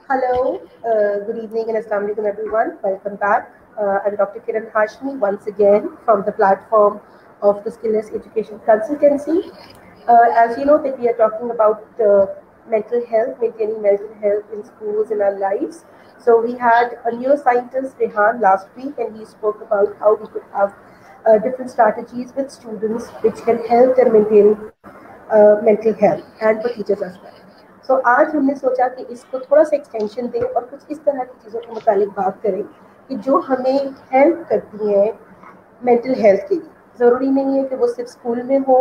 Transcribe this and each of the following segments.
Hello, good evening and Assalamu alaikum everyone. Welcome back. I'm Dr. Kiran Hashmi once again from the platform of the Skillless Education Consultancy. As you know that we are talking about mental health, maintaining mental health in schools in our lives. So we had a neuroscientist, Rehan, last week, and he spoke about how we could have different strategies with students which can help them maintain mental health and for teachers as well. So आज हमने सोचा कि इसको थोड़ा सा extension दें और कुछ इस तरह की चीज़ों के मुतालिक बात करें कि जो हमें हेल्प करती हैं मेंटल हेल्थ के लिए। ज़रूरी नहीं है कि वो सिर्फ स्कूल में हो,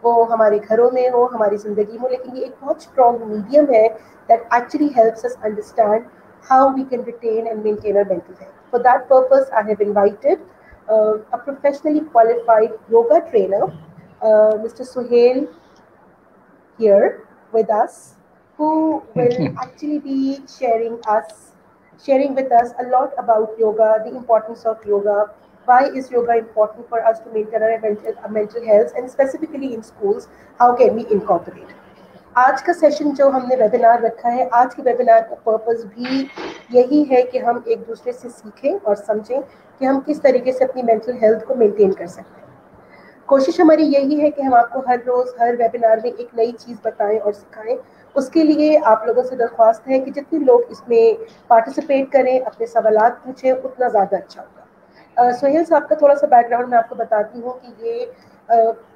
वो हमारे घरों में हो, हमारी ज़िंदगी में, लेकिन ये एक बहुत स्ट्रॉन्ग मीडियम है that actually helps us understand how we can retain and maintain our mental health. For that purpose, I have invited a professionally qualified yoga trainer, Mr. Suhail, here with us, who will actually be sharing with us a lot about yoga, the importance of yoga, why is yoga important for us to maintain our mental health, and specifically in schools, how can we incorporate. आज का session जो हमने webinar रखा है, आज के webinar का purpose भी यही है कि हम एक दूसरे से सीखें और समझें कि हम किस तरीके से अपनी मेंटल हेल्थ को मेंटेन कर सकते हैं। कोशिश हमारी यही है कि हम आपको हर रोज़ हर वेबिनार में एक नई चीज़ बताएं और सिखाएं। उसके लिए आप लोगों से दरख्वास्त है कि जितने लोग इसमें पार्टिसिपेट करें, अपने सवालात पूछें, उतना ज़्यादा अच्छा होगा। सुहेल साहब का थोड़ा सा बैकग्राउंड मैं आपको बताती हूँ कि ये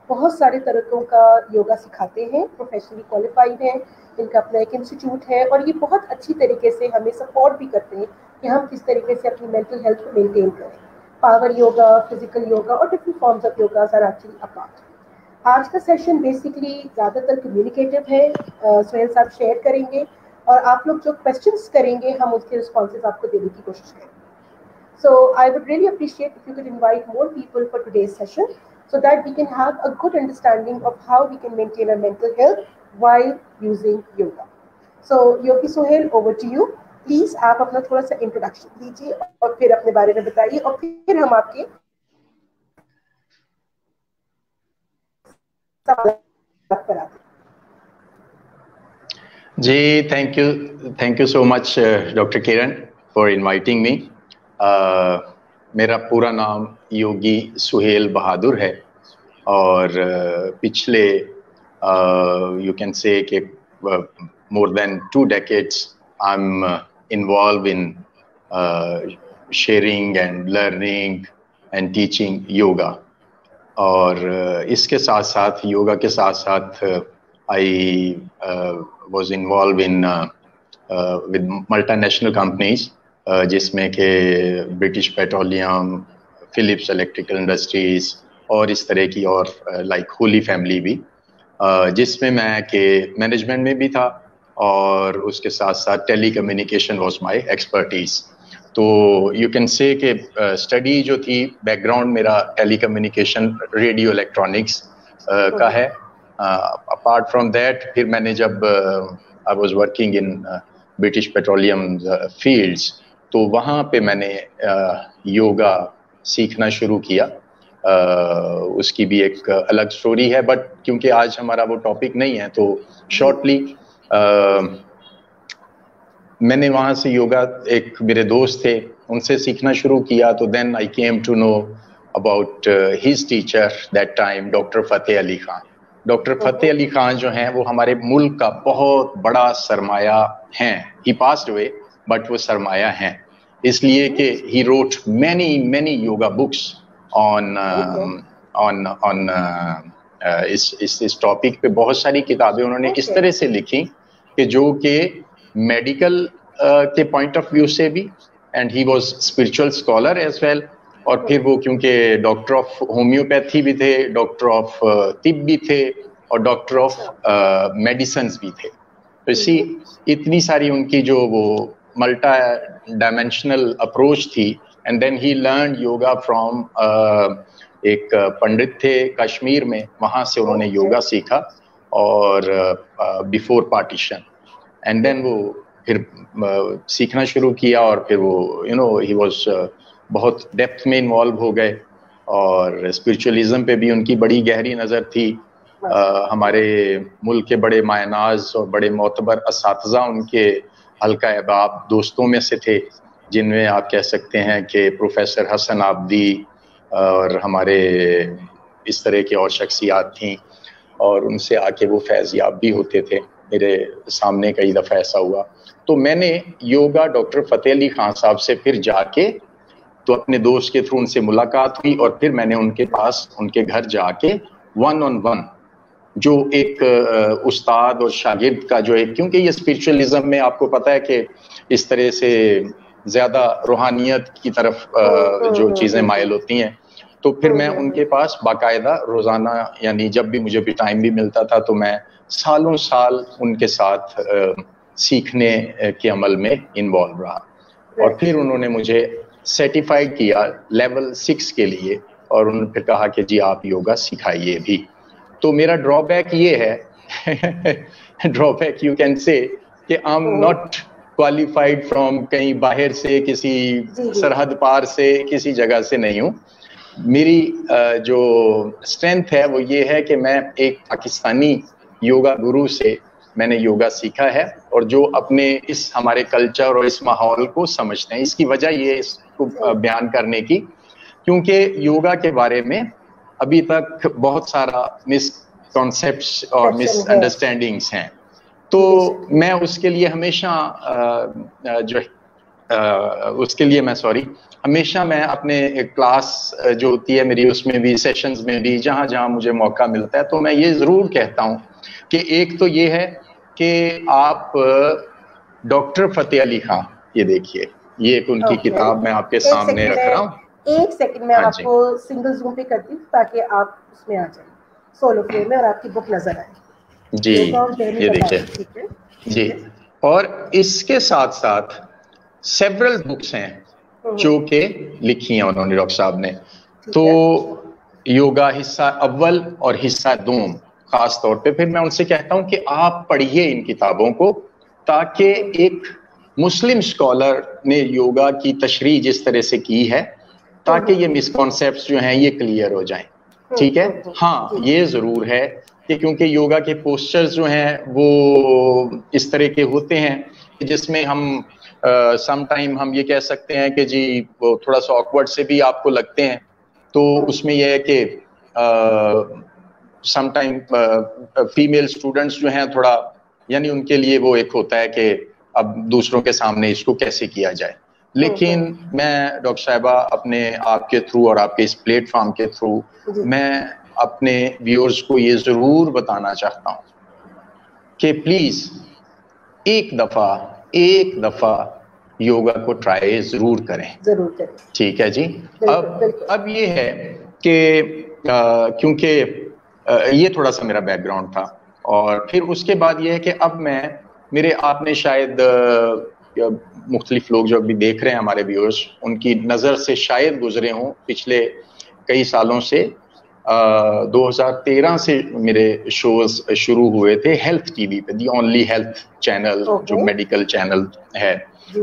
बहुत सारे तरीक़ों का योगा सिखाते हैं, प्रोफेशनली क्वालिफाइड हैं, इनका अपना एक इंस्टीट्यूट है और ये बहुत अच्छी तरीके से हमें सपोर्ट भी करते हैं कि हम किस तरीके से अपनी मेंटल हेल्थ को मेंटेन करें। पावर योगा, फिजिकल योगा और different forms of yoga are actually a part. आज का सेशन बेसिकली ज़्यादातर कम्युनिकेटिव है, सुहेल साहब शेयर करेंगे और आप लोग जो क्वेश्चंस करेंगे हम उसके रिस्पॉन्सेज आपको देने की कोशिश करेंगे। So I would really appreciate if you could invite more people for today's session so that we can have a good understanding of how we can maintain our mental health while using yoga. So Yogi Suhail, over to you. Please आप अपना थोड़ा सा introduction दीजिए और फिर अपने बारे में बताइए और फिर हम आपके सवाल पर आते हैं। जी, thank you so much doctor Kiran for inviting me. मेरा पूरा नाम योगी सुहेल बहादुर है और पिछले यू कैन से कि more than 2 decades I'm involved in sharing and learning and teaching yoga. और इसके साथ साथ योगा के साथ साथ I was involved in with multinational companies जिसमें के British Petroleum, Philips electrical industries और इस तरह की और लाइक होली फैमिली भी, जिसमें मैं के मैनेजमेंट में भी था और उसके साथ साथ telecommunication was my expertise. तो यू कैन से कि स्टडी जो थी, बैकग्राउंड मेरा टेली कम्युनिकेशन रेडियो इलेक्ट्रॉनिक्स का है। अपार्ट फ्रॉम दैट फिर मैंने जब I was working in British petroleum fields, तो वहाँ पे मैंने योगा सीखना शुरू किया। उसकी भी एक अलग स्टोरी है, बट क्योंकि आज हमारा वो टॉपिक नहीं है तो शॉर्टली मैंने वहाँ से योगा, एक मेरे दोस्त थे उनसे सीखना शुरू किया। तो then I came to know about his teacher that time, doctor Fateh Ali Khan. Doctor Fateh Ali Khan जो हैं वो हमारे मुल्क का बहुत बड़ा सरमाया हैं। ही पास्ड अवे बट वो सरमाया हैं इसलिए कि he wrote many yoga books on इस टॉपिक पे। बहुत सारी किताबें उन्होंने इस तरह से लिखी कि जो कि मेडिकल के पॉइंट ऑफ व्यू से भी, and he was spiritual scholar as well. और फिर वो क्योंकि डॉक्टर ऑफ होम्योपैथी भी थे, डॉक्टर ऑफ तिब भी थे और डॉक्टर ऑफ मेडिसिन्स भी थे। तो इसी इतनी सारी उनकी जो वो मल्टी डायमेंशनल अप्रोच थी। And then he learn yoga from एक पंडित थे कश्मीर में, वहाँ से उन्होंने योगा सीखा और बिफोर पार्टीशन। एंड देन वो फिर सीखना शुरू किया और फिर वो ही वाज बहुत डेप्थ में इन्वॉल्व हो गए और स्पिरिचुअलिज्म पे भी उनकी बड़ी गहरी नज़र थी। हमारे मुल्क के बड़े मायनाज और बड़े मोतबर असातिज़ा उनके हल्का अहबाब दोस्तों में से थे, जिनमें आप कह सकते हैं कि प्रोफेसर हसन आबदी और हमारे इस तरह की और शख्सियात थीं, और उनसे आके वो फैज़याब भी होते थे। मेरे सामने कई दफ़ा ऐसा हुआ। तो मैंने योगा डॉक्टर फ़तेह अली खान साहब से फिर जाके, तो अपने दोस्त के थ्रू उनसे मुलाकात हुई, और फिर मैंने उनके पास उनके घर जाके 1 on 1 जो एक उस्ताद और शागिर्द का जो एक, क्योंकि ये स्पिरिचुअलिज्म में आपको पता है कि इस तरह से ज़्यादा रूहानियत की तरफ जो चीज़ें मायल होती हैं, तो फिर मैं उनके पास बाकायदा रोज़ाना, यानी जब भी मुझे भी टाइम भी मिलता था, तो मैं सालों साल उनके साथ सीखने के अमल में इन्वॉल्व रहा। और फिर उन्होंने मुझे सर्टिफाइड किया लेवल 6 के लिए, और उन्होंने फिर कहा कि जी आप योगा सिखाइए भी। तो मेरा ड्रॉबैक ये है ड्रॉबैक यू कैन से कि I am not qualified from कहीं बाहर से, किसी सरहद पार से, किसी जगह से नहीं हूँ। मेरी जो स्ट्रेंथ है वो ये है कि मैं एक पाकिस्तानी योगा गुरु से मैंने योगा सीखा है, और जो अपने इस हमारे कल्चर और इस माहौल को समझते हैं। इसकी वजह ये इसको बयान करने की, क्योंकि योगा के बारे में अभी तक बहुत सारा मिसकॉन्सेप्ट्स और मिसअंडरस्टैंडिंग्स हैं। तो मैं उसके लिए हमेशा हमेशा मैं अपने क्लास जो होती है मेरी, उसमें भी, सेशंस में भी, जहाँ जहाँ मुझे मौका मिलता है, तो मैं ये ज़रूर कहता हूँ कि एक तो ये है कि आप डॉक्टर फ़तेह अली खान, ये देखिए, ये एक उनकी किताब मैं आपके सामने रख रहा हूँ। एक सेकंड में आपको सिंगल जूम पे करती हूँ ताकि आप उसमें आ जाए सोलो फ्रेम में और आपकी बुक नजर आए। जी, ये देखिए जी। और इसके साथ साथ सेवरल बुक्स हैं जो कि लिखी हैं उन्होंने, डॉक्टर साहब ने। तो योगा हिस्सा अव्वल और हिस्सा दोम खास तौर पे, फिर मैं उनसे कहता हूं कि आप पढ़िए इन किताबों को, ताकि एक मुस्लिम स्कॉलर ने योगा की तशरीह जिस तरह से की है, ताकि ये मिसकॉन्सेप्ट्स जो हैं ये क्लियर हो जाएं। ठीक है। हाँ, ये जरूर है कि क्योंकि योगा के पोस्चर्स जो हैं वो इस तरह के होते हैं जिसमेम हम समटाइम हम ये कह सकते हैं कि जी वो थोड़ा सा ऑकवर्ड से भी आपको लगते हैं। तो उसमें यह है कि समटाइम फीमेल स्टूडेंट्स जो हैं थोड़ा, यानी उनके लिए वो एक होता है कि अब दूसरों के सामने इसको कैसे किया जाए। लेकिन मैं डॉक्टर साहिबा अपने आपके थ्रू और आपके इस प्लेटफॉर्म के थ्रू मैं अपने व्यूअर्स को ये जरूर बताना चाहता हूँ कि प्लीज एक दफा योगा को ट्राई जरूर करें। ठीक है जी। अब ये है कि क्योंकि ये थोड़ा सा मेरा बैकग्राउंड था, और फिर उसके बाद ये है कि अब मैं मेरे आपने शायद मुख्तलिफ लोग जो अभी देख रहे हैं हमारे व्यूअर्स, उनकी नज़र से शायद गुजरे हों पिछले कई सालों से 2013 से मेरे शोज शुरू हुए थे हेल्थ टीवी पे, दी ओनली हेल्थ चैनल जो मेडिकल चैनल है।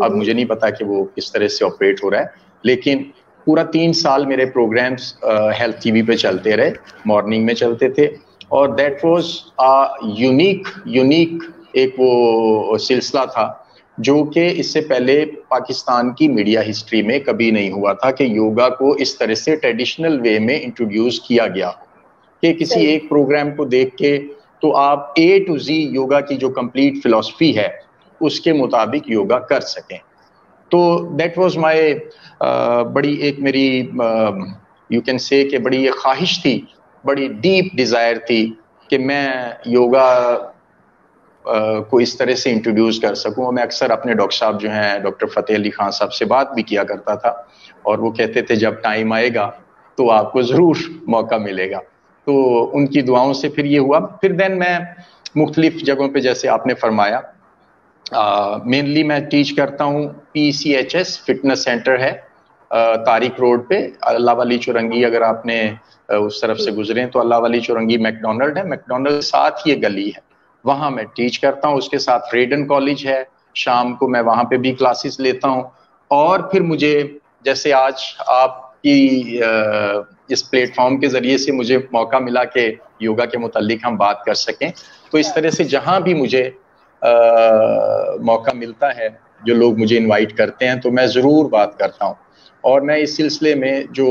अब मुझे नहीं पता कि वो किस तरह से ऑपरेट हो रहा है, लेकिन पूरा 3 साल मेरे प्रोग्राम्स हेल्थ टीवी पे चलते रहे, मॉर्निंग में चलते थे, और दैट वाज यूनिक एक वो सिलसिला था जो कि इससे पहले पाकिस्तान की मीडिया हिस्ट्री में कभी नहीं हुआ था कि योगा को इस तरह से ट्रेडिशनल वे में इंट्रोड्यूस किया गया कि किसी एक प्रोग्राम को देख के तो आप A to Z योगा की जो कंप्लीट फिलॉसफी है उसके मुताबिक योगा कर सकें। तो दैट वाज माय बड़ी एक मेरी यू कैन से कि बड़ी एक ख्वाहिश थी, बड़ी डीप डिज़ायर थी कि मैं योगा को इस तरह से इंट्रोड्यूस कर सकूं। और मैं अक्सर अपने डॉक्टर साहब जो हैं डॉक्टर फ़तेह अली खान साहब से बात भी किया करता था, और वो कहते थे जब टाइम आएगा तो आपको ज़रूर मौका मिलेगा। तो उनकी दुआओं से फिर ये हुआ। फिर देन मैं मुख्तलिफ जगहों पे, जैसे आपने फरमाया, मेनली मैं टीच करता हूँ PCHS फिटनेस सेंटर है तारिक रोड पे, अल्लाह वाली चुरंगी। अगर आपने उस तरफ से गुजरे तो अल्लाह वाली चुरंगी मैकडोनल्ड है, मैकडोनल्ड साथ ये गली है, वहाँ मैं टीच करता हूँ। उसके साथ रेडन कॉलेज है, शाम को मैं वहाँ पे भी क्लासेस लेता हूँ। और फिर मुझे जैसे आज आपकी इस प्लेटफॉर्म के ज़रिए से मुझे मौका मिला कि योगा के मुतालिक हम बात कर सकें, तो इस तरह से जहाँ भी मुझे मौका मिलता है, जो लोग मुझे इनवाइट करते हैं, तो मैं ज़रूर बात करता हूँ। और मैं इस सिलसिले में जो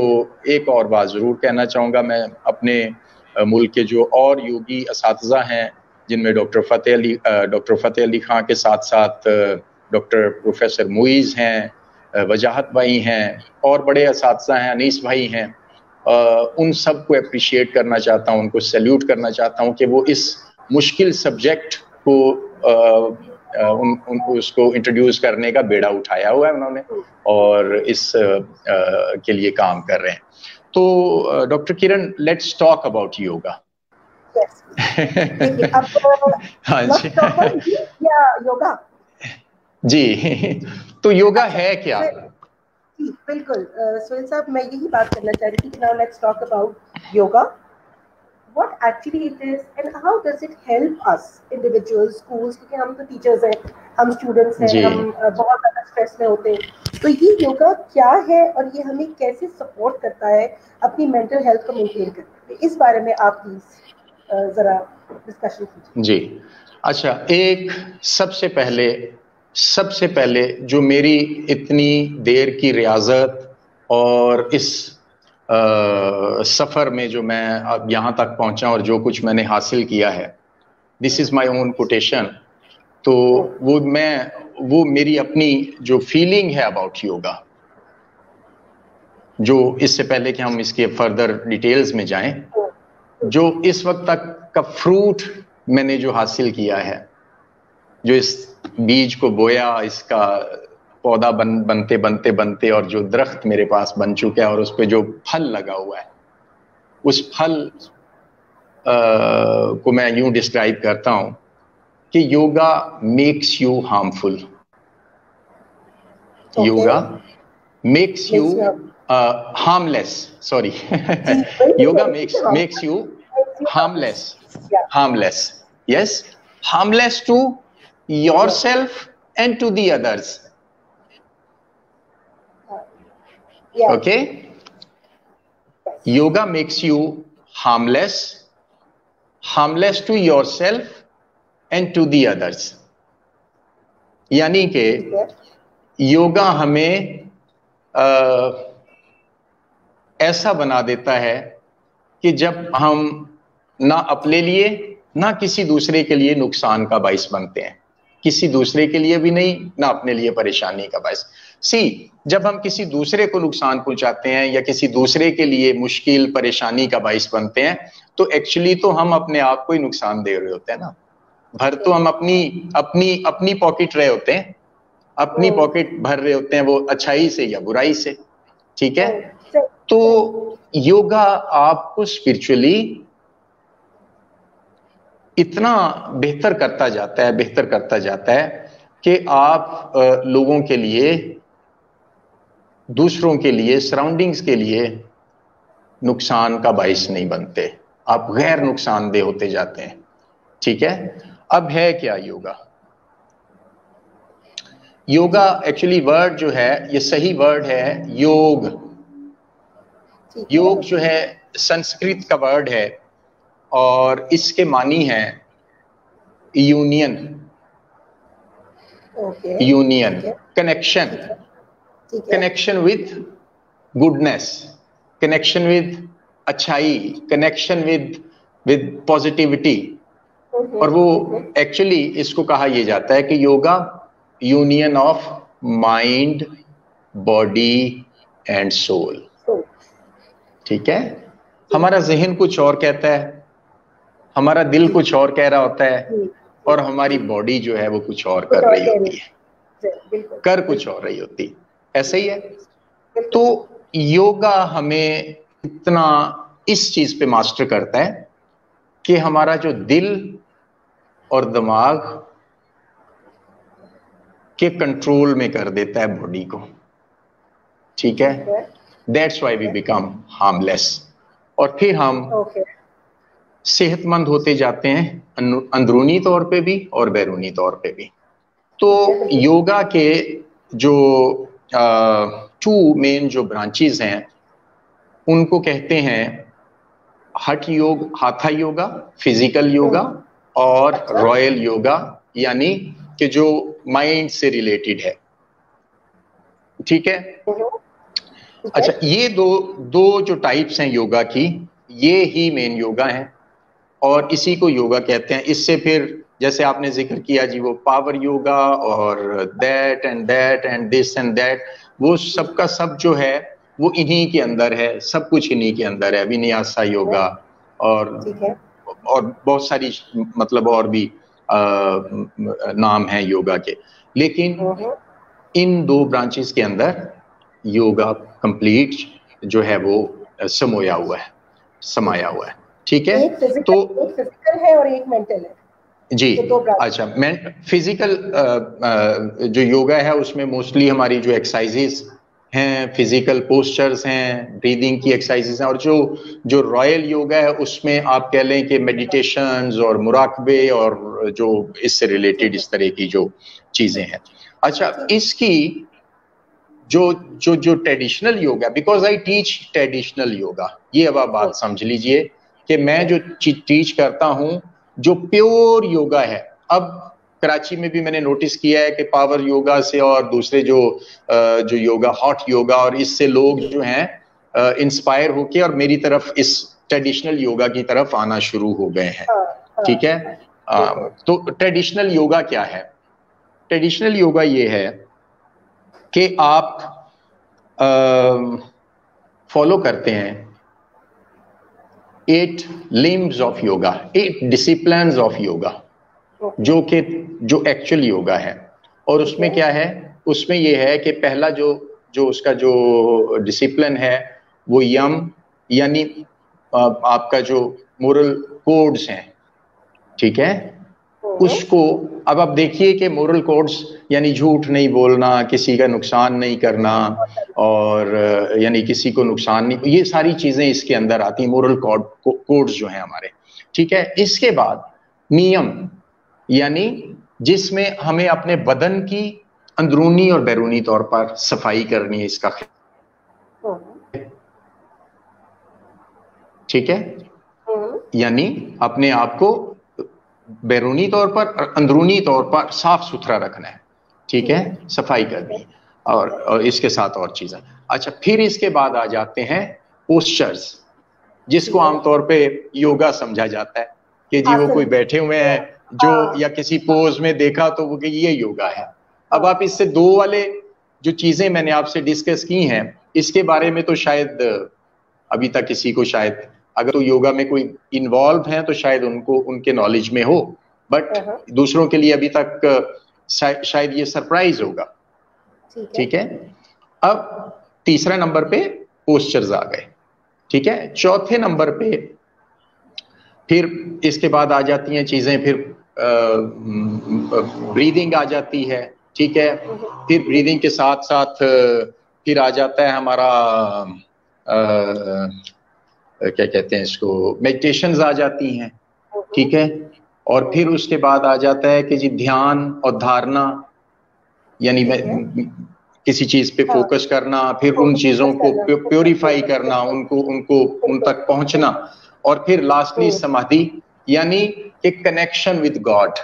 एक और बात ज़रूर कहना चाहूँगा, मैं अपने मुल्क के जो और योगी असातिज़ा हैं, जिनमें डॉक्टर फ़तेह अली खां के साथ साथ डॉक्टर प्रोफेसर मुइज़ हैं, वजाहत भाई हैं, और बड़े असातिज़ा हैं, अनीस भाई हैं, उन सब को अप्रिशिएट करना चाहता हूँ, उनको सैल्यूट करना चाहता हूँ कि वो इस मुश्किल सब्जेक्ट को उसको इंट्रोड्यूस करने का बेड़ा उठाया हुआ है उन्होंने, और इस के लिए काम कर रहे हैं। तो doctor Kiran, let's talk about yoga. हाँ जी। योगा जी, तो योगा है क्या? बिल्कुल सोहेल साहब, मैं यही बात करना चाह रही थी कि now let's talk about yoga, what actually it is and how does it help us individuals, schools, क्योंकि हम तो टीचर्स हैं, हम स्टूडेंट्स हैं, हम बहुत ज़्यादा स्ट्रेस में होते हैं, तो ये योगा क्या है और ये हमें कैसे सपोर्ट करता है अपनी मेंटल हेल्थ को मेंटेन करने में, इस बारे में आप प्लीज ज़रा डिस्कशन कीजिए। जी, अच्छा, एक सबसे पहले जो मेरी इतनी देर की रियाजत और इस सफ़र में जो मैं अब यहाँ तक पहुँचा और जो कुछ मैंने हासिल किया है, this is my own quotation, तो वो मेरी अपनी जो फीलिंग है अबाउट योगा, जो इससे पहले कि हम इसके फर्दर डिटेल्स में जाएं, जो इस वक्त तक का फ्रूट मैंने जो हासिल किया है, जो इस बीज को बोया, इसका पौधा बनते बनते बनते और जो दरख्त मेरे पास बन चुका है और उस पे जो फल लगा हुआ है, उस फल को मैं यूं डिस्क्राइब करता हूं कि yoga makes you harmful, yoga makes you harmless, sorry, yoga makes you harmless, yes, harmless to yourself and to the others. Okay, yoga makes you harmless to yourself and to the others. यानी कि योगा हमें ऐसा बना देता है कि जब हम ना अपने लिए ना किसी दूसरे के लिए नुकसान का बाइस बनते हैं, किसी दूसरे के लिए भी नहीं, ना अपने लिए परेशानी का बाइस। जब हम किसी दूसरे को नुकसान पहुंचाते हैं या किसी दूसरे के लिए मुश्किल परेशानी का बाइस बनते हैं, तो एक्चुअली तो हम अपने आप को ही नुकसान दे रहे होते हैं ना। भर तो हम अपनी पॉकेट रहे होते हैं, अपनी पॉकेट भर रहे होते हैं, वो अच्छाई से या बुराई से, ठीक है। तो योगा आपको स्पिरिचुअली इतना बेहतर करता जाता है कि आप लोगों के लिए, दूसरों के लिए, सराउंडिंग्स के लिए नुकसान का बाइस नहीं बनते, आप गैर नुकसानदेह होते जाते हैं, ठीक है। अब है क्या योगा? योगा एक्चुअली वर्ड जो है, ये सही वर्ड है योग। योग जो है संस्कृत का वर्ड है और इसके मानी है union, connection with goodness, connection with अच्छाई, कनेक्शन विद पॉजिटिविटी। और वो एक्चुअली इसको कहा यह जाता है कि yoga union of mind, body and soul, ठीक है। हमारा जहन कुछ और कहता है, हमारा दिल कुछ और कह रहा होता है, और हमारी बॉडी जो है वो कुछ और कर रही होती है, कुछ और रही होती है, ऐसे ही है। तो योगा हमें इतना इस चीज पे मास्टर करता है कि हमारा जो दिल और दिमाग के कंट्रोल में कर देता है बॉडी को, ठीक है। That's why we become harmless, और फिर हम सेहतमंद होते जाते हैं, अंदरूनी तौर पे भी और बैरूनी तौर पे भी। तो योगा के जो 2 मेन जो ब्रांचेस हैं, उनको कहते हैं हठ योग, हाथा योगा, फिजिकल योगा, और रॉयल योगा, यानी कि जो माइंड से रिलेटेड है, ठीक है। अच्छा, ये दो जो टाइप्स हैं योगा की, ये ही मेन योगा है और इसी को योगा कहते हैं। इससे फिर जैसे आपने जिक्र किया जी, वो पावर योगा और that and this and that, वो सबका सब जो है वो इन्हीं के अंदर है, सब कुछ इन्हीं के अंदर है। विन्यासा योगा और बहुत सारी मतलब और भी नाम है योगा के, लेकिन इन दो ब्रांचेस के अंदर योगा कंप्लीट जो है वो समाया हुआ है, ठीक है। एक फिजिकल है और एक मेंटल है जी। अच्छा, फिजिकल जो योगा है उसमें मोस्टली हमारी जो एक्सरसाइजेस हैं, फिजिकल पोस्चर्स हैं, ब्रीदिंग की एक्सरसाइजेस हैं, और जो रॉयल योगा है उसमें आप कह लें कि मेडिटेशंस और मुराकबे और जो इससे रिलेटेड इस तरह की जो चीजें हैं। अच्छा, इसकी जो traditional yoga, because I teach traditional yoga, ये अब आप बात समझ लीजिए कि मैं जो टीच करता हूं जो प्योर योगा है। अब कराची में भी मैंने नोटिस किया है कि पावर योगा से और दूसरे जो योगा, हॉट योगा, और इससे लोग जो हैं इंस्पायर होके और मेरी तरफ इस ट्रेडिशनल योगा की तरफ आना शुरू हो गए हैं, ठीक है। तो ट्रेडिशनल योगा क्या है? ट्रेडिशनल योगा ये है कि आप फॉलो करते हैं 8 limbs of yoga, 8 disciplines of yoga, जो एक्चुअल योगा है। और उसमें क्या है? उसमें ये है कि पहला जो उसका जो डिसिप्लिन है वो यम, यानी आपका जो मोरल कोड्स हैं, ठीक है, उसको अब आप देखिए कि मोरल कोड्स यानी झूठ नहीं बोलना, किसी का नुकसान नहीं करना, और यानी किसी को नुकसान नहीं, ये सारी चीजें इसके अंदर आती हैं, मोरल कोड्स जो हैं हमारे, ठीक है। इसके बाद नियम, यानी जिसमें हमें अपने बदन की अंदरूनी और बैरूनी तौर पर सफाई करनी है, इसका, ठीक है, यानी अपने आप को बैरूनी तौर पर और अंदरूनी तौर पर साफ सुथरा रखना है, ठीक है, सफाई करनी है, और इसके साथ और चीजें। अच्छा, फिर इसके बाद आ जाते हैं पोस्चर्स, जिसको आमतौर पे योगा समझा जाता है कि जी वो कोई बैठे हुए हैं जो, या किसी पोज में देखा तो वो कि ये योगा है। अब आप इससे दो वाले जो चीजें मैंने आपसे डिस्कस की हैं, इसके बारे में तो शायद अभी तक किसी को, शायद अगर तो योगा में कोई इन्वॉल्व है तो शायद उनको उनके नॉलेज में हो, बट दूसरों के लिए अभी तक शायद ये सरप्राइज होगा, ठीक है। अब तीसरा नंबर पे पोस्चर्स आ गए, ठीक है। चौथे नंबर पे फिर इसके बाद आ जाती हैं चीजें, फिर ब्रीदिंग आ जाती है, ठीक है। फिर ब्रीदिंग के साथ साथ फिर आ जाता है हमारा क्या कहते हैं इसको, मेडिटेशंस आ जाती हैं, ठीक है। और फिर उसके बाद आ जाता है कि जी ध्यान और धारणा, यानी किसी चीज पे फोकस करना, फिर उन चीजों को प्योरीफाई करना, उन तक पहुंचना, और फिर लास्टली समाधि, यानी एक कनेक्शन विद गॉड।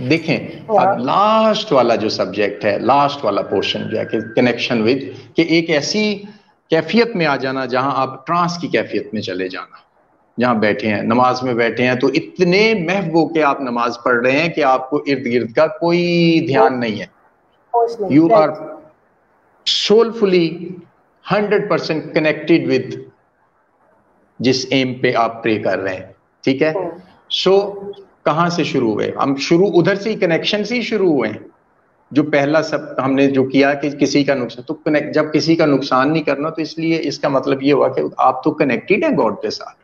देखें, अब लास्ट वाला जो सब्जेक्ट है, लास्ट वाला पोर्शन जो है कि कनेक्शन विद, कि एक ऐसी कैफियत में आ जाना जहां आप ट्रांस की कैफियत में चले जाना, जहां बैठे हैं, नमाज में बैठे हैं, तो इतने महव होके आप नमाज पढ़ रहे हैं कि आपको इर्द गिर्द का कोई ध्यान नहीं है। You are soulfully 100% connected with जिस एम पे आप प्रे कर रहे हैं, ठीक है। सो कहां से शुरू हुए हम? शुरू उधर से ही, कनेक्शन से ही शुरू हुए हैं। जो पहला सब हमने जो किया कि किसी का नुकसान, तो जब किसी का नुकसान नहीं करना, तो इसलिए इसका मतलब ये हुआ कि आप तो कनेक्टेड हैं गॉड के साथ,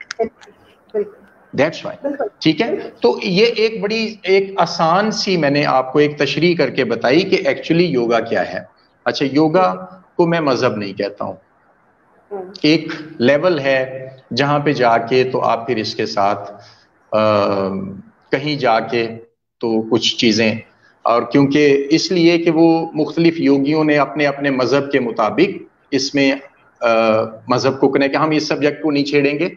दैट्स वाई, ठीक है। तो ये एक बड़ी एक आसान सी मैंने आपको एक तशरीह करके बताई कि एक्चुअली योगा क्या है। अच्छा, योगा को मैं मजहब नहीं कहता हूं, एक लेवल है जहां पे जाके तो आप फिर इसके साथ कहीं जाके तो कुछ चीजें, और क्योंकि इसलिए कि वो मुख्तलिफ योगियों ने अपने अपने मजहब के मुताबिक इसमें मजहब को कनेक्ट, हम इस सब्जेक्ट को नहीं छेड़ेंगे,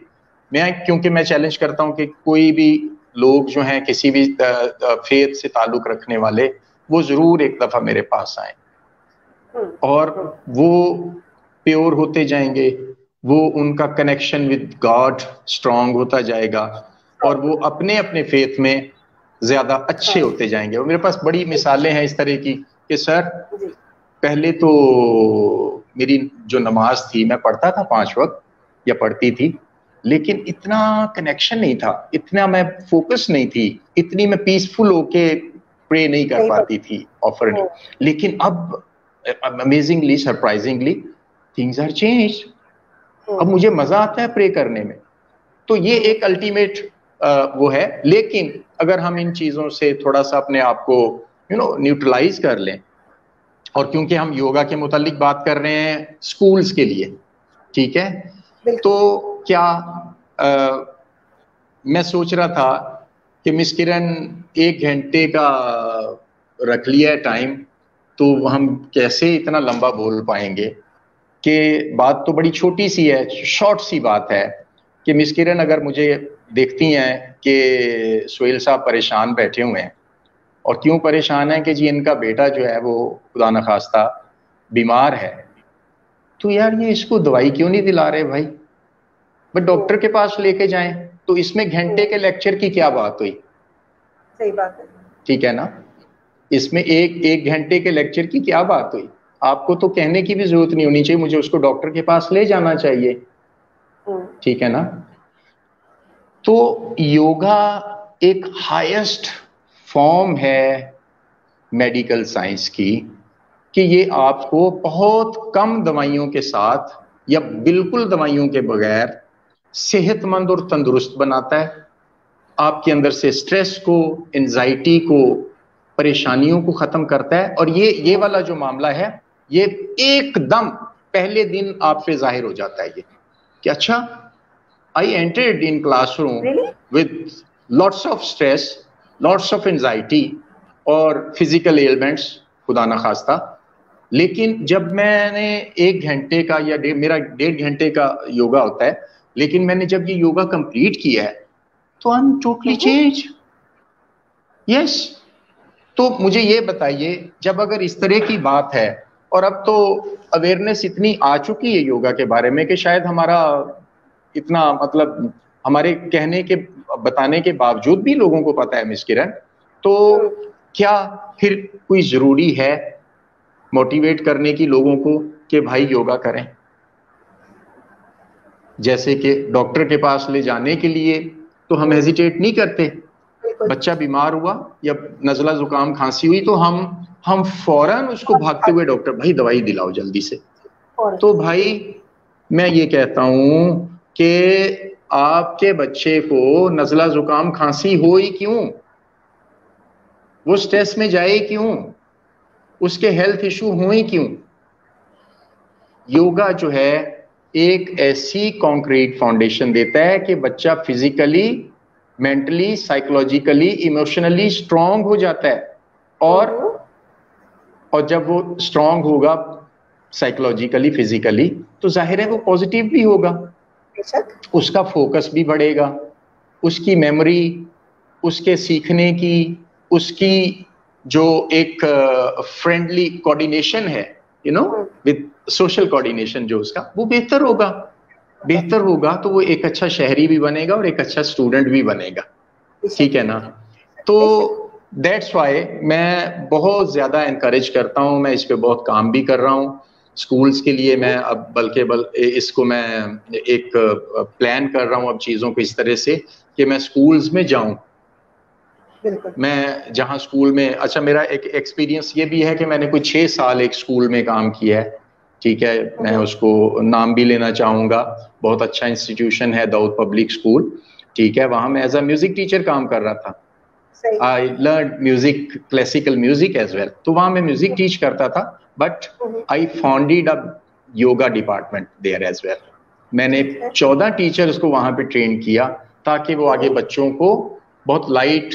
क्योंकि मैं चैलेंज करता हूं कि कोई भी लोग जो हैं किसी भी फेथ से ताल्लुक रखने वाले, वो जरूर एक दफा मेरे पास आए और वो प्योर होते जाएंगे, वो उनका कनेक्शन विद गॉड स्ट्रांग होता जाएगा और वो अपने अपने फेथ में ज्यादा अच्छे होते जाएंगे। और मेरे पास बड़ी मिसालें हैं इस तरह की कि सर पहले तो मेरी जो नमाज थी, मैं पढ़ता था 5 वक्त या पढ़ती थी, लेकिन इतना कनेक्शन नहीं था, इतना मैं फोकस नहीं थी, इतनी मैं पीसफुल होके प्रे नहीं कर पाती थी ऑफर। लेकिन अब amazingly, surprisingly things are change. अब मुझे मजा आता है प्रे करने में। तो ये एक अल्टीमेट वो है। लेकिन अगर हम इन चीजों से थोड़ा सा अपने आप को न्यूट्रलाइज कर लें, और क्योंकि हम योगा के मुतालिक बात कर रहे हैं स्कूल्स के लिए, ठीक है, तो क्या मैं सोच रहा था कि मिस किरण 1 घंटे का रख लिया है टाइम, तो हम कैसे इतना लंबा बोल पाएंगे कि बात तो बड़ी छोटी सी है, शॉर्ट सी बात है कि मिस किरण अगर मुझे देखती हैं कि सुहेल साहब परेशान बैठे हुए हैं, और क्यों परेशान है कि जी इनका बेटा जो है वो खुदा न खास्ता बीमार है, तो यार ये इसको दवाई क्यों नहीं दिला रहे भाई, बट डॉक्टर के पास लेके जाएं। तो इसमें घंटे के लेक्चर की क्या बात हुई? सही बात है, ठीक है ना, इसमें एक घंटे के लेक्चर की क्या बात हुई? आपको तो कहने की भी जरूरत नहीं होनी चाहिए, मुझे उसको डॉक्टर के पास ले जाना चाहिए, ठीक है ना। तो योगा एक हाईएस्ट फॉर्म है मेडिकल साइंस की कि ये आपको बहुत कम दवाइयों के साथ या बिल्कुल दवाइयों के बगैर सेहतमंद और तंदुरुस्त बनाता है। आपके अंदर से स्ट्रेस को, एंजाइटी को, परेशानियों को खत्म करता है। और ये वाला जो मामला है, ये एकदम पहले दिन आप पे जाहिर हो जाता है ये कि अच्छा, I entered in classroom with lots of stress, lots of anxiety और फिजिकल एलिमेंट्स, खुदा ना खास्ता। लेकिन जब मैंने 1 घंटे का या मेरा 1.5 घंटे का योगा होता है, लेकिन मैंने जब ये योगा कंप्लीट किया है तो I am totally change. Yes, तो मुझे ये बताइए, जब अगर इस तरह की बात है, और अब तो अवेयरनेस इतनी आ चुकी है योगा के बारे में कि शायद हमारा इतना मतलब हमारे कहने के बताने के बावजूद भी लोगों को पता है मिस किरण, तो क्या फिर कोई जरूरी है मोटिवेट करने की लोगों को कि भाई योगा करें? जैसे कि डॉक्टर के पास ले जाने के लिए तो हम हेजिटेट नहीं करते, बच्चा बीमार हुआ या नजला जुकाम खांसी हुई तो हम फौरन उसको भागते हुए डॉक्टर, भाई दवाई दिलाओ जल्दी से। तो भाई मैं ये कहता हूं कि आपके बच्चे को नजला जुकाम खांसी हो ही क्यों, वो स्ट्रेस में जाए क्यों, उसके हेल्थ इशू हो ही क्यों? योगा जो है एक ऐसी कॉन्क्रीट फाउंडेशन देता है कि बच्चा physically, mentally, psychologically, emotionally strong हो जाता है। और जब वो स्ट्रांग होगा साइकोलॉजिकली, फिजिकली, तो जाहिर है वो पॉजिटिव भी होगा, उसका फोकस भी बढ़ेगा, उसकी मेमोरी, उसके सीखने की, उसकी जो एक फ्रेंडली कोऑर्डिनेशन है, विद सोशल कोऑर्डिनेशन जो उसका, वो बेहतर होगा तो वो एक अच्छा शहरी भी बनेगा और एक अच्छा स्टूडेंट भी बनेगा, ठीक है ना। तो दैट्स वाई मैं बहुत ज्यादा एनकरेज करता हूँ, मैं इस पे बहुत काम भी कर रहा हूँ स्कूल्स के लिए। मैं अब इसको मैं एक प्लान कर रहा हूँ अब चीजों को इस तरह से कि मैं स्कूल्स में जाऊं। मैं जहाँ स्कूल में, अच्छा मेरा एक एक्सपीरियंस ये भी है कि मैंने कुछ 6 साल एक स्कूल में काम किया है, ठीक है, मैं उसको नाम भी लेना चाहूंगा, बहुत अच्छा इंस्टीट्यूशन है दाऊद पब्लिक स्कूल, ठीक है, वहां मैं एज अ म्यूजिक टीचर काम कर रहा था। I learn music, classical music as well, तो वहां मैं म्यूजिक टीच करता था, but I founded a yoga department there as well. मैंने 14 टीचर्स को वहां पे ट्रेन किया ताकि वो आगे बच्चों को बहुत लाइट,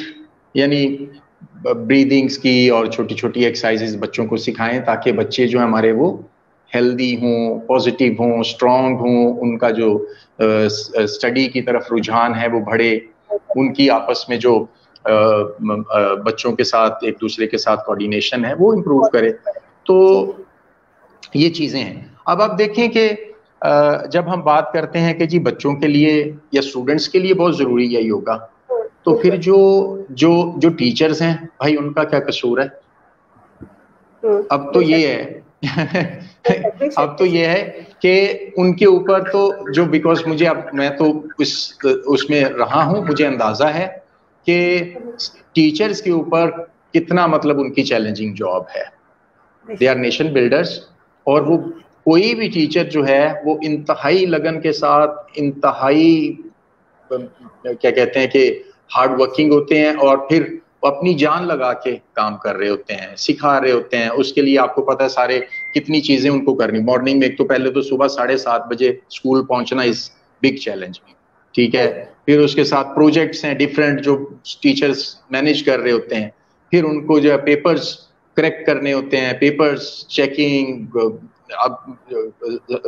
यानी ब्रीदिंग्स की और छोटी छोटी एक्सरसाइजेस बच्चों को सिखाएं ताकि बच्चे जो हमारे वो हेल्दी हों, पॉजिटिव हों, स्ट्रांग हों, उनका जो स्टडी की तरफ रुझान है वो बढ़े। उनकी आपस में जो बच्चों के साथ एक दूसरे के साथ कोऑर्डिनेशन है वो इम्प्रूव करे। तो ये चीजें हैं। अब आप देखें कि जब हम बात करते हैं कि जी बच्चों के लिए या स्टूडेंट्स के लिए बहुत जरूरी है योगा, तो फिर जो जो जो टीचर्स हैं भाई उनका क्या कसूर है? अब तो ये है अब तो ये है कि उनके ऊपर तो जो, बिकॉज मुझे अब मैं तो उसमें रहा हूं, मुझे अंदाजा है कि टीचर्स के ऊपर कितना मतलब उनकी चैलेंजिंग जॉब है। दे आर नेशन बिल्डर्स, और वो कोई भी टीचर जो है वो इंतहाई लगन के साथ, इंतहाई क्या कहते हैं कि हार्ड वर्किंग होते हैं, और फिर अपनी जान लगा के काम कर रहे होते हैं, सिखा रहे होते हैं। उसके लिए आपको पता है सारे कितनी चीजें उनको करनी। मॉर्निंग में एक तो पहले तो सुबह 7:30 बजे स्कूल पहुंचना इज बिग चैलेंज, ठीक है। फिर उसके साथ प्रोजेक्ट्स हैं डिफरेंट जो टीचर्स मैनेज कर रहे होते हैं। फिर उनको जो है पेपर्स करेक्ट करने होते हैं, पेपर्स चेकिंग, अब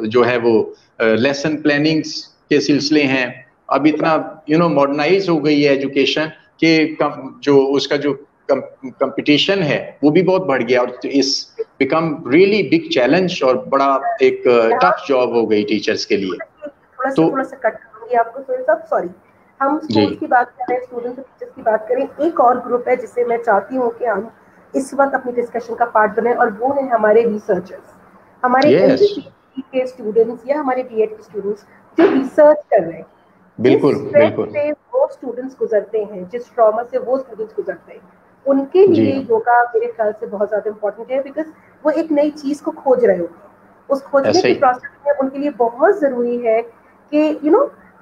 जो है वो लेसन प्लानिंग्स के सिलसिले हैं। अब इतना मॉडर्नाइज हो गई है एजुकेशन कि जो उसका जो कंपटीशन है वो भी बहुत बढ़ गया, और इस बिकम रियली बिग चैलेंज और बड़ा एक टफ जॉब हो गई टीचर्स के लिए। थोड़ा सा कट करूंगी आपको सोहेल साहब, सॉरी। हम स्कूल्स की बात कर रहे हैं, स्टूडेंट्स और टीचर्स की बात करें। एक और ग्रुप है जिसे मैं चाहती हूँ कि हम इस वक्त अपनी डिस्कशन का पार्ट बने, और वो है हमारे रिसर्चर्स, हमारे MPhD के स्टूडेंट्स या हमारे BEd के स्टूडेंट्स जो रिसर्च कर रहे हैं। बिल्कुल बिल्कुल। से वो स्टूडेंट्स गुजरते हैं, जिस ट्रॉमा से वो स्टूडेंट्स गुजरते हैं, उनके लिए योगा मेरे ख्याल से बहुत ज्यादा इम्पोर्टेंट है, बिकॉज वो एक नई चीज को खोज रहे होते हैं। उस खोजने के प्रोसेस में उनके लिए बहुत जरूरी है कि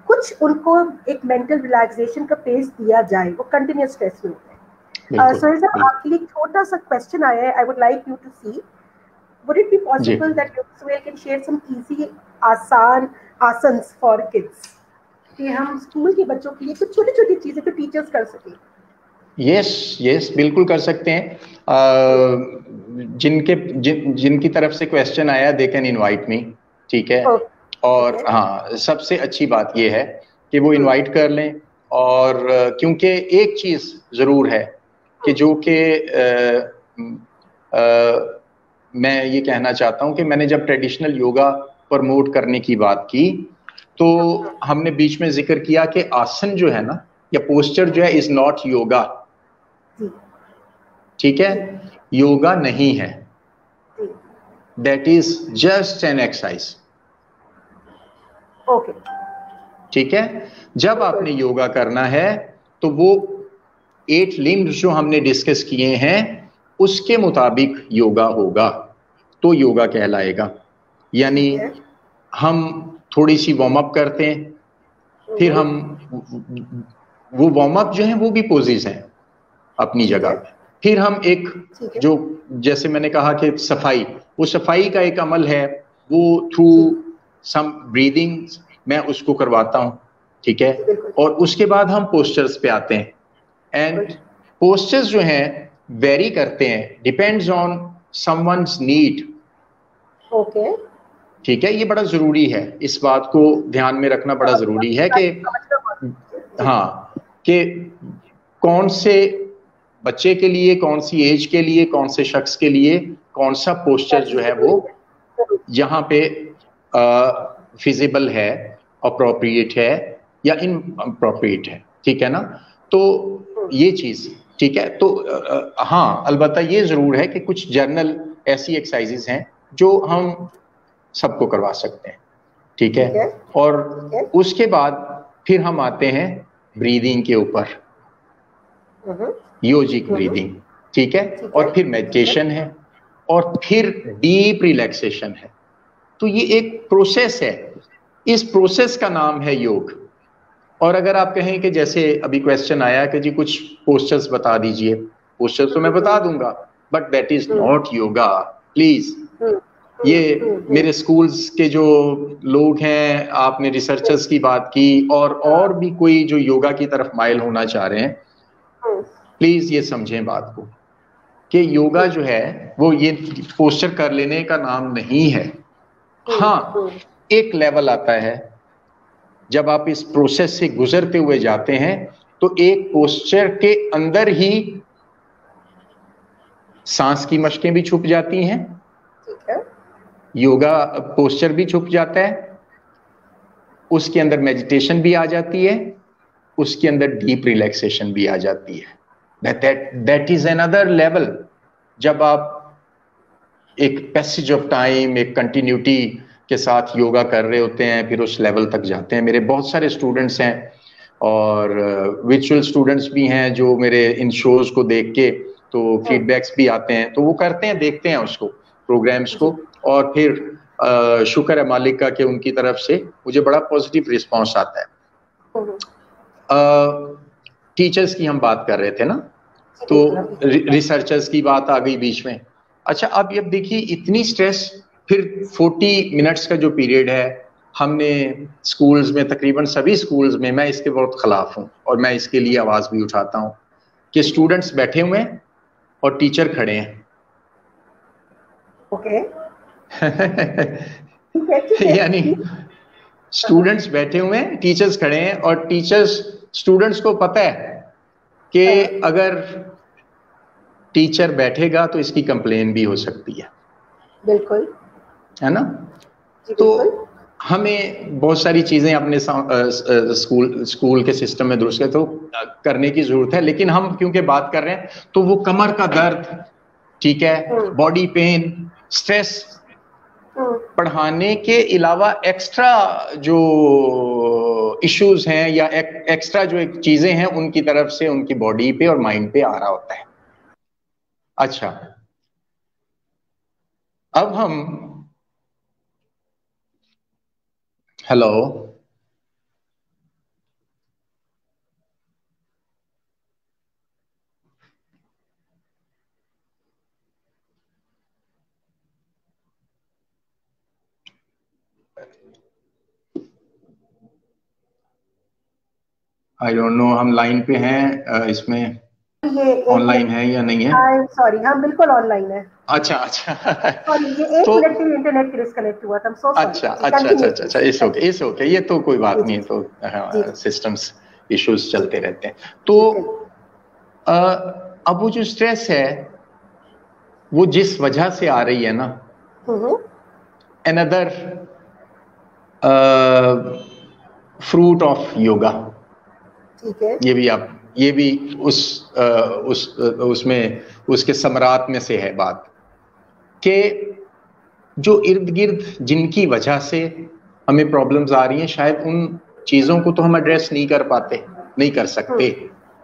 कुछ उनको एक मेंटल रिलैक्सेशन का पेस दिया जाए, वो कंटिन्यूस स्ट्रेस में होते हैं। सोहेल साहब, आपके लिए छोटा सा क्वेश्चन आया है। I would like you to see, would it be possible that Sohail can share some easy आसान आसन्स फॉर किड्स, कि हम स्कूल के बच्चों के लिए कुछ छोटी छोटी चीजें तो टीचर्स कर सकें? यस बिल्कुल कर सकते हैं। जिनकी तरफ से क्वेश्चन आया दे कैन इनवाइट मी, ठीक है। और हाँ, सबसे अच्छी बात यह है कि वो इनवाइट कर लें। और क्योंकि एक चीज जरूर है कि जो कि मैं ये कहना चाहता हूं कि मैंने जब ट्रेडिशनल योगा प्रमोट करने की बात की तो हमने बीच में जिक्र किया कि आसन जो है ना या पोस्चर जो है इज नॉट योगा, ठीक है। योगा नहीं है, that is just an exercise, okay, ठीक है। जब आपने योगा करना है तो वो 8 लिम्स जो हमने डिस्कस किए हैं उसके मुताबिक योगा होगा तो योगा कहलाएगा। यानी हम थोड़ी सी वार्म अप करते हैं, फिर हम वो वार्म अप जो है वो भी पोजेस हैं अपनी जगह पे। फिर हम एक जो जैसे मैंने कहा कि सफाई, वो सफाई का एक अमल है, वो थ्रू सम ब्रीदिंग मैं उसको करवाता हूं, ठीक है। और उसके बाद हम पोस्चर्स पे आते हैं। एंड पोस्चर्स जो हैं वेरी करते हैं, depends on someone's need, okay, ठीक है। ये बड़ा जरूरी है, इस बात को ध्यान में रखना बड़ा जरूरी है कि हाँ, कि कौन से बच्चे के लिए, कौन सी एज के लिए, कौन से शख्स के लिए कौन सा पोस्चर जो है वो यहाँ पे फिजिबल है, अप्रोप्रिएट है या इनअप्रोप्रिएट है, ठीक है ना। तो ये चीज ठीक है। तो हाँ, अलबत्ता ये जरूर है कि कुछ जर्नल ऐसी एक्सरसाइजेज हैं जो हम सबको करवा सकते हैं, ठीक है। और उसके बाद फिर हम आते हैं ब्रीदिंग के ऊपर, योजिक ब्रीदिंग, ठीक है। और फिर मेडिटेशन है और फिर डीप रिलैक्सेशन है। तो ये एक प्रोसेस है, इस प्रोसेस का नाम है योग। और अगर आप कहें कि जैसे अभी क्वेश्चन आया कि जी कुछ पोस्चर्स बता दीजिए, पोस्चर्स तो मैं बता दूंगा, but that is not yoga please. ये मेरे स्कूल्स के जो लोग हैं, आपने रिसर्चर्स की बात की, और भी कोई जो योगा की तरफ माइल होना चाह रहे हैं, प्लीज ये समझें बात को कि योगा जो है वो ये पोस्चर कर लेने का नाम नहीं है। हाँ, एक लेवल आता है जब आप इस प्रोसेस से गुजरते हुए जाते हैं तो एक पोस्चर के अंदर ही सांस की मशकें भी छुप जाती हैं, ठीक है, योगा पोस्चर भी छुप जाता है, उसके अंदर मेडिटेशन भी आ जाती है, उसके अंदर डीप रिलैक्सेशन भी आ जाती है। That is another level. जब आप एक पैसेज ऑफ टाइम, एक कंटिन्यूटी के साथ योगा कर रहे होते हैं, फिर उस लेवल तक जाते हैं। मेरे बहुत सारे स्टूडेंट्स हैं और विचुअल स्टूडेंट्स भी हैं जो मेरे इन शोज को देख के तो फीडबैक्स भी आते हैं, तो वो करते हैं, देखते हैं उसको, प्रोग्राम्स को, और फिर शुक्र है मालिक का कि उनकी तरफ से मुझे बड़ा पॉजिटिव रिस्पांस आता है। टीचर्स की हम बात कर रहे थे ना, तो रिसर्चर्स की बात आ गई बीच में। अच्छा, अब ये देखिए, इतनी स्ट्रेस, फिर 40 मिनट्स का जो पीरियड है, हमने स्कूल्स में, तकरीबन सभी स्कूल्स में, मैं इसके बहुत खिलाफ हूँ और मैं इसके लिए आवाज भी उठाता हूँ कि स्टूडेंट्स बैठे हुए हैं और टीचर खड़े हैं। ओके। यानी स्टूडेंट्स बैठे हुए हैं, टीचर्स खड़े हैं, और टीचर्स, स्टूडेंट्स को पता है कि अगर टीचर बैठेगा तो इसकी कंप्लेन भी हो सकती है। बिल्कुल, है ना? तो हमें बहुत सारी चीजें अपने स्कूल के सिस्टम में दुरुस्त तो करने की जरूरत है, लेकिन हम क्योंकि बात कर रहे हैं तो वो कमर का दर्द, ठीक है, बॉडी पेन, स्ट्रेस, पढ़ाने के अलावा एक्स्ट्रा जो इश्यूज हैं या एक्स्ट्रा जो एक चीजें हैं उनकी तरफ से उनकी बॉडी पे और माइंड पे आ रहा होता है। अच्छा, अब हम, हेलो, आई डोंट नो हम लाइन पे हैं, इसमें ऑनलाइन है या नहीं है? सॉरी, हम बिल्कुल ऑनलाइन है। अच्छा अच्छा। सॉरी, ये एक मिनट के लिए इंटरनेट डिस्कनेक्ट हुआ था। I'm so sorry. अच्छा, इट्स ओके, ये तो कोई बात नहीं, तो सिस्टम्स इश्यूज चलते रहते हैं। तो अब वो जो स्ट्रेस है वो जिस वजह से आ रही है ना, अनदर फ्रूट ऑफ योगा, ठीक है, ये भी उसमें उसके समरात में से है बात कि जो इर्द गिर्द जिनकी वजह से हमें प्रॉब्लम्स आ रही हैं, शायद उन चीजों को तो हम एड्रेस नहीं कर पाते, नहीं कर सकते,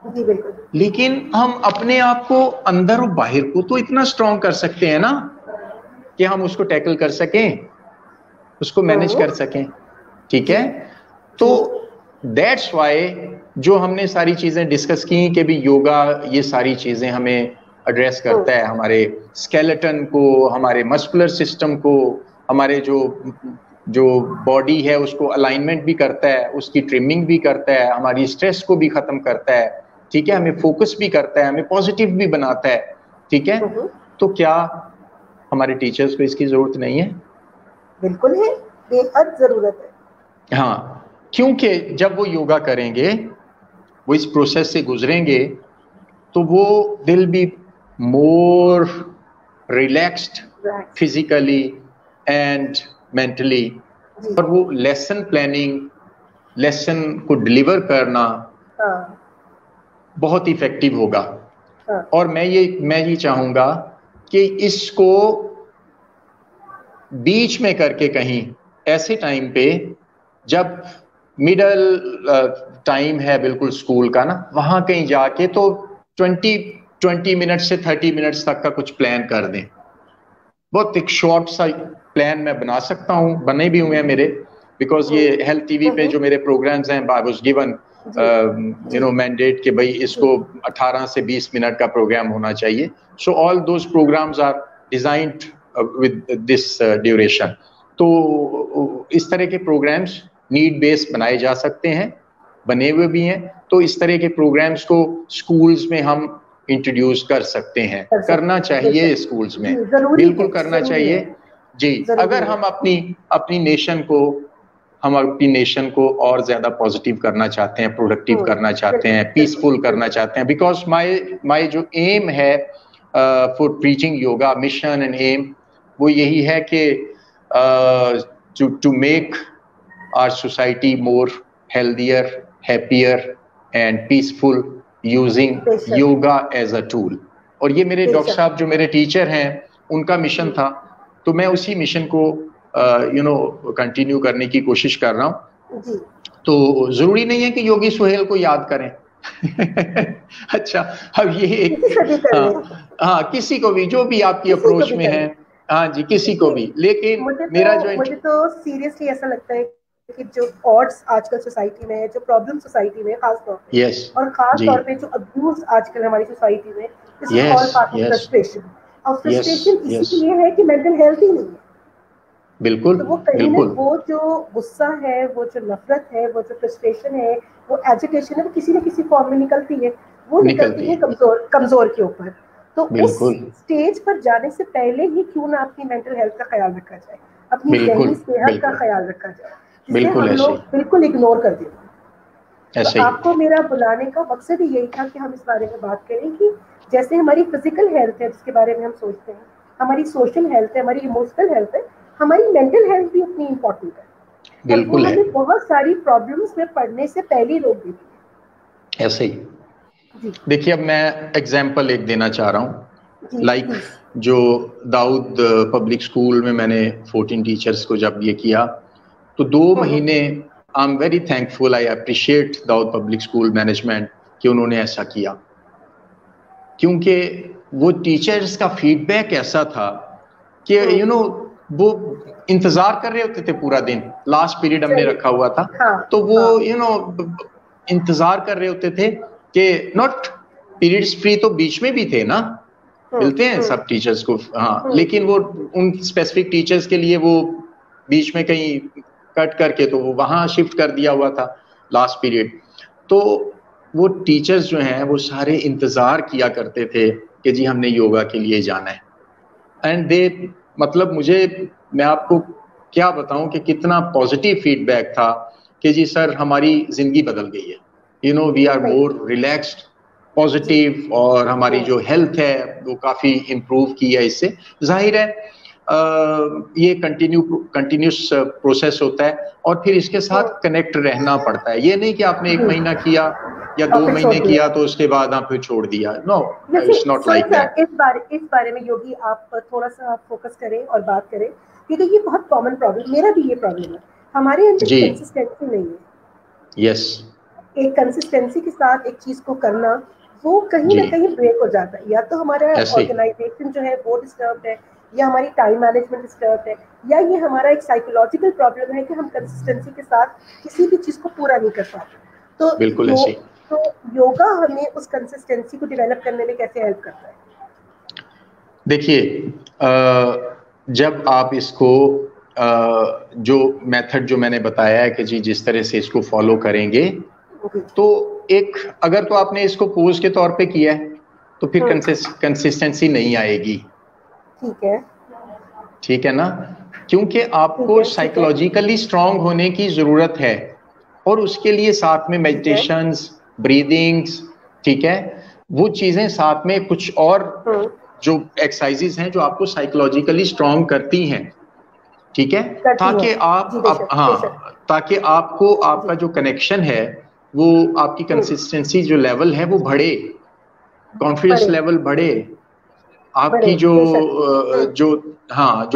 जी बिल्कुल, लेकिन हम अपने आप को, अंदर और बाहर को तो इतना स्ट्रॉन्ग कर सकते हैं ना कि हम उसको टैकल कर सकें, उसको मैनेज कर सकें, ठीक है? तो दैट्स वाई जो हमने सारी चीजें डिस्कस की कि भी योगा ये सारी चीजें हमें एड्रेस करता है, हमारे स्केलेटन को, हमारे मस्कुलर सिस्टम को, हमारे जो बॉडी है उसको अलाइनमेंट भी करता है, उसकी ट्रिमिंग भी करता है, हमारी स्ट्रेस को भी खत्म करता है, ठीक है, हमें फोकस भी करता है, हमें पॉजिटिव भी बनाता है, ठीक है? तो क्या हमारे टीचर्स को इसकी जरूरत नहीं है? बिल्कुल है, बेहद जरूरत है। हाँ, क्योंकि जब वो योगा करेंगे, वो इस प्रोसेस से गुजरेंगे, तो वो दिल be more relaxed physically and mentally, और वो लेसन प्लानिंग, लेसन को डिलीवर करना बहुत इफेक्टिव होगा। और मैं ये चाहूंगा कि इसको बीच में करके कहीं ऐसे टाइम पे जब मिडल टाइम है बिल्कुल स्कूल का ना, वहां कहीं जाके तो 20 मिनट से 30 मिनट्स तक का कुछ प्लान कर दें। बहुत एक शॉर्ट सा प्लान मैं बना सकता हूँ, बने भी हुए हैं मेरे, बिकॉज ये हेल्थ टीवी पे जो मेरे प्रोग्राम्स हैं, आई वाज गिवन मैंडेट कि भाई इसको 18 से 20 मिनट का प्रोग्राम होना चाहिए। So all those programmes are designed with this duration. तो इस तरह के प्रोग्राम्स नीड बेस्ड बनाए जा सकते हैं, बने हुए भी हैं। तो इस तरह के प्रोग्राम्स को स्कूल्स में हम इंट्रोड्यूस कर सकते हैं, करना चाहिए स्कूल्स में, बिल्कुल करना चाहिए जी। अगर हम अपनी नेशन को हम अपनी नेशन को और ज्यादा पॉजिटिव करना चाहते हैं, प्रोडक्टिव करना चाहते हैं, पीसफुल करना चाहते हैं, बिकॉज माय जो एम है for preaching yoga, mission and aim, वो यही है कि to make our society more healthier, happier and peaceful using yoga as a tool. और ये मेरे डॉक्टर साहब जो मेरे टीचर हैं उनका मिशन था, तो मैं उसी मिशन को कंटिन्यू करने की कोशिश कर रहा हूँ। तो जरूरी नहीं है कि योगी सुहेल को याद करें अच्छा, अब ये एक हाँ किसी को भी, जो भी आपकी अप्रोच में है, हाँ जी किसी को भी, लेकिन मुझे तो सीरियसली ऐसा लगता है कि जो ऑड्स आजकल सोसाइटी में है, जो प्रॉब्लम सोसाइटी में खास तौर पे, और खास तौर पे जो अब्यूज आजकल हमारी सोसाइटी में, फ्रस्ट्रेशन, और फ्रस्ट्रेशन इसलिए है कि मेंटल हेल्थ ही नहीं है। बिल्कुल, तो वो कहीं ना वो जो गुस्सा है, वो जो नफरत है, वो जो फ्रस्ट्रेशन है, वो एजिटेशन है, वो किसी न किसी फॉर्म में निकलती है। वो निकलती है कमजोर के ऊपर। तो उस स्टेज पर जाने से पहले ही क्यों ना अपनी मेंटल हेल्थ का ख्याल रखा जाए, अपनी ज़हनी सेहत का ख्याल रखा जाए, जिसे हम लोग बिल्कुल इग्नोर कर देते हैं। तो आपको मेरा बुलाने का मकसद ही यही था कि हम इस बारे में बात करें कि जैसे हमारी फिजिकल हेल्थ है जिसके बारे में हम सोचते हैं, हमारी सोशल हेल्थ है, हमारी इमोशनल हेल्थ है, हमारी मेंटल हेल्थ भी उतनी इम्पोर्टेंट है। बिल्कुल है। हमें बहुत सारी प्रॉब्लम्स में पढ़ने से पहले रोक देती है। ऐसे ही देखिए, अब मैं एग्जांपल एक देना चाह रहा हूँ, लाइक जो दाऊद पब्लिक स्कूल में मैंने 14 टीचर्स को जब ये किया, तो 2 महीने I am very thankful, I appreciate Dawood public school management कि उन्होंने ऐसा किया, क्योंकि वो टीचर्स का फीडबैक ऐसा था कि वो इंतजार कर रहे होते थे पूरा दिन। लास्ट पीरियड हमने रखा हुआ था, तो वो इंतजार कर रहे होते थे कि नॉट पीरियड्स फ्री, तो बीच में भी थे ना, मिलते हैं सब टीचर्स को, हाँ, लेकिन वो उन स्पेसिफिक टीचर्स के लिए वो बीच में कहीं कट करके तो वो वहां शिफ्ट कर दिया हुआ था लास्ट पीरियड। तो वो टीचर्स जो हैं वो सारे इंतजार किया करते थे कि जी हमने योगा के लिए जाना है, एंड दे मतलब मैं आपको क्या बताऊं कि कितना पॉजिटिव फीडबैक था कि जी सर हमारी जिंदगी बदल गई है, we are more relaxed, positive, और हमारी जो हेल्थ है वो काफी इम्प्रूव की है इससे। जाहिर है ये कंटिन्यूस प्रोसेस होता है, और फिर इसके साथ कनेक्ट रहना पड़ता है। ये नहीं कि आपने 1 महीना किया या 2 महीने किया तो उसके बाद आपने छोड़ दिया, no, it's not like that. इस बारे में योगी आप थोड़ा सा फोकस करें और बात करें, क्योंकि ये बहुत कॉमन प्रॉब्लम, मेरा भी ये प्रॉब्लम है, हमारे अंदर कंसिस्टेंसी नहीं है। यस, एक कंसिस्टेंसी के साथ एक चीज को करना, वो कहीं ना कहीं ब्रेक हो जाता है। या तो हमारा ऑर्गेनाइजेशन जो है वो डिस्टर्ब है, या हमारी टाइम मैनेजमेंट डिस्टर्ब है, या ये हमारा एक साइकोलॉजिकल प्रॉब्लम है कि हम कंसिस्टेंसी के साथ किसी भी चीज को पूरा नहीं कर पाते। तो बिल्कुल ऐसे। तो योगा हमें उस कंसिस्टेंसी को डेवलप करने में कैसे हेल्प करता है? देखिए, जब आप इसको जो मेथड जो मैंने बताया है कि जी जिस तरह से इसको फॉलो करेंगे, तो एक अगर तो आपने इसको पोज के तौर पे किया है तो फिर कंसिस्टेंसी नहीं आएगी। ठीक है ना, क्योंकि आपको साइकोलॉजिकली स्ट्रांग होने की जरूरत है, और उसके लिए साथ में मेडिटेशंस, ब्रीदिंग्स, ठीक है, वो चीजें साथ में कुछ और जो एक्सरसाइजेस हैं जो आपको साइकोलॉजिकली स्ट्रांग करती हैं, ठीक है, ताकि ताकि आपको आपका जो कनेक्शन है वो आपकी कंसिस्टेंसी जो लेवल है वो बढ़े, कॉन्फिडेंस लेवल बढ़े, आपकी जो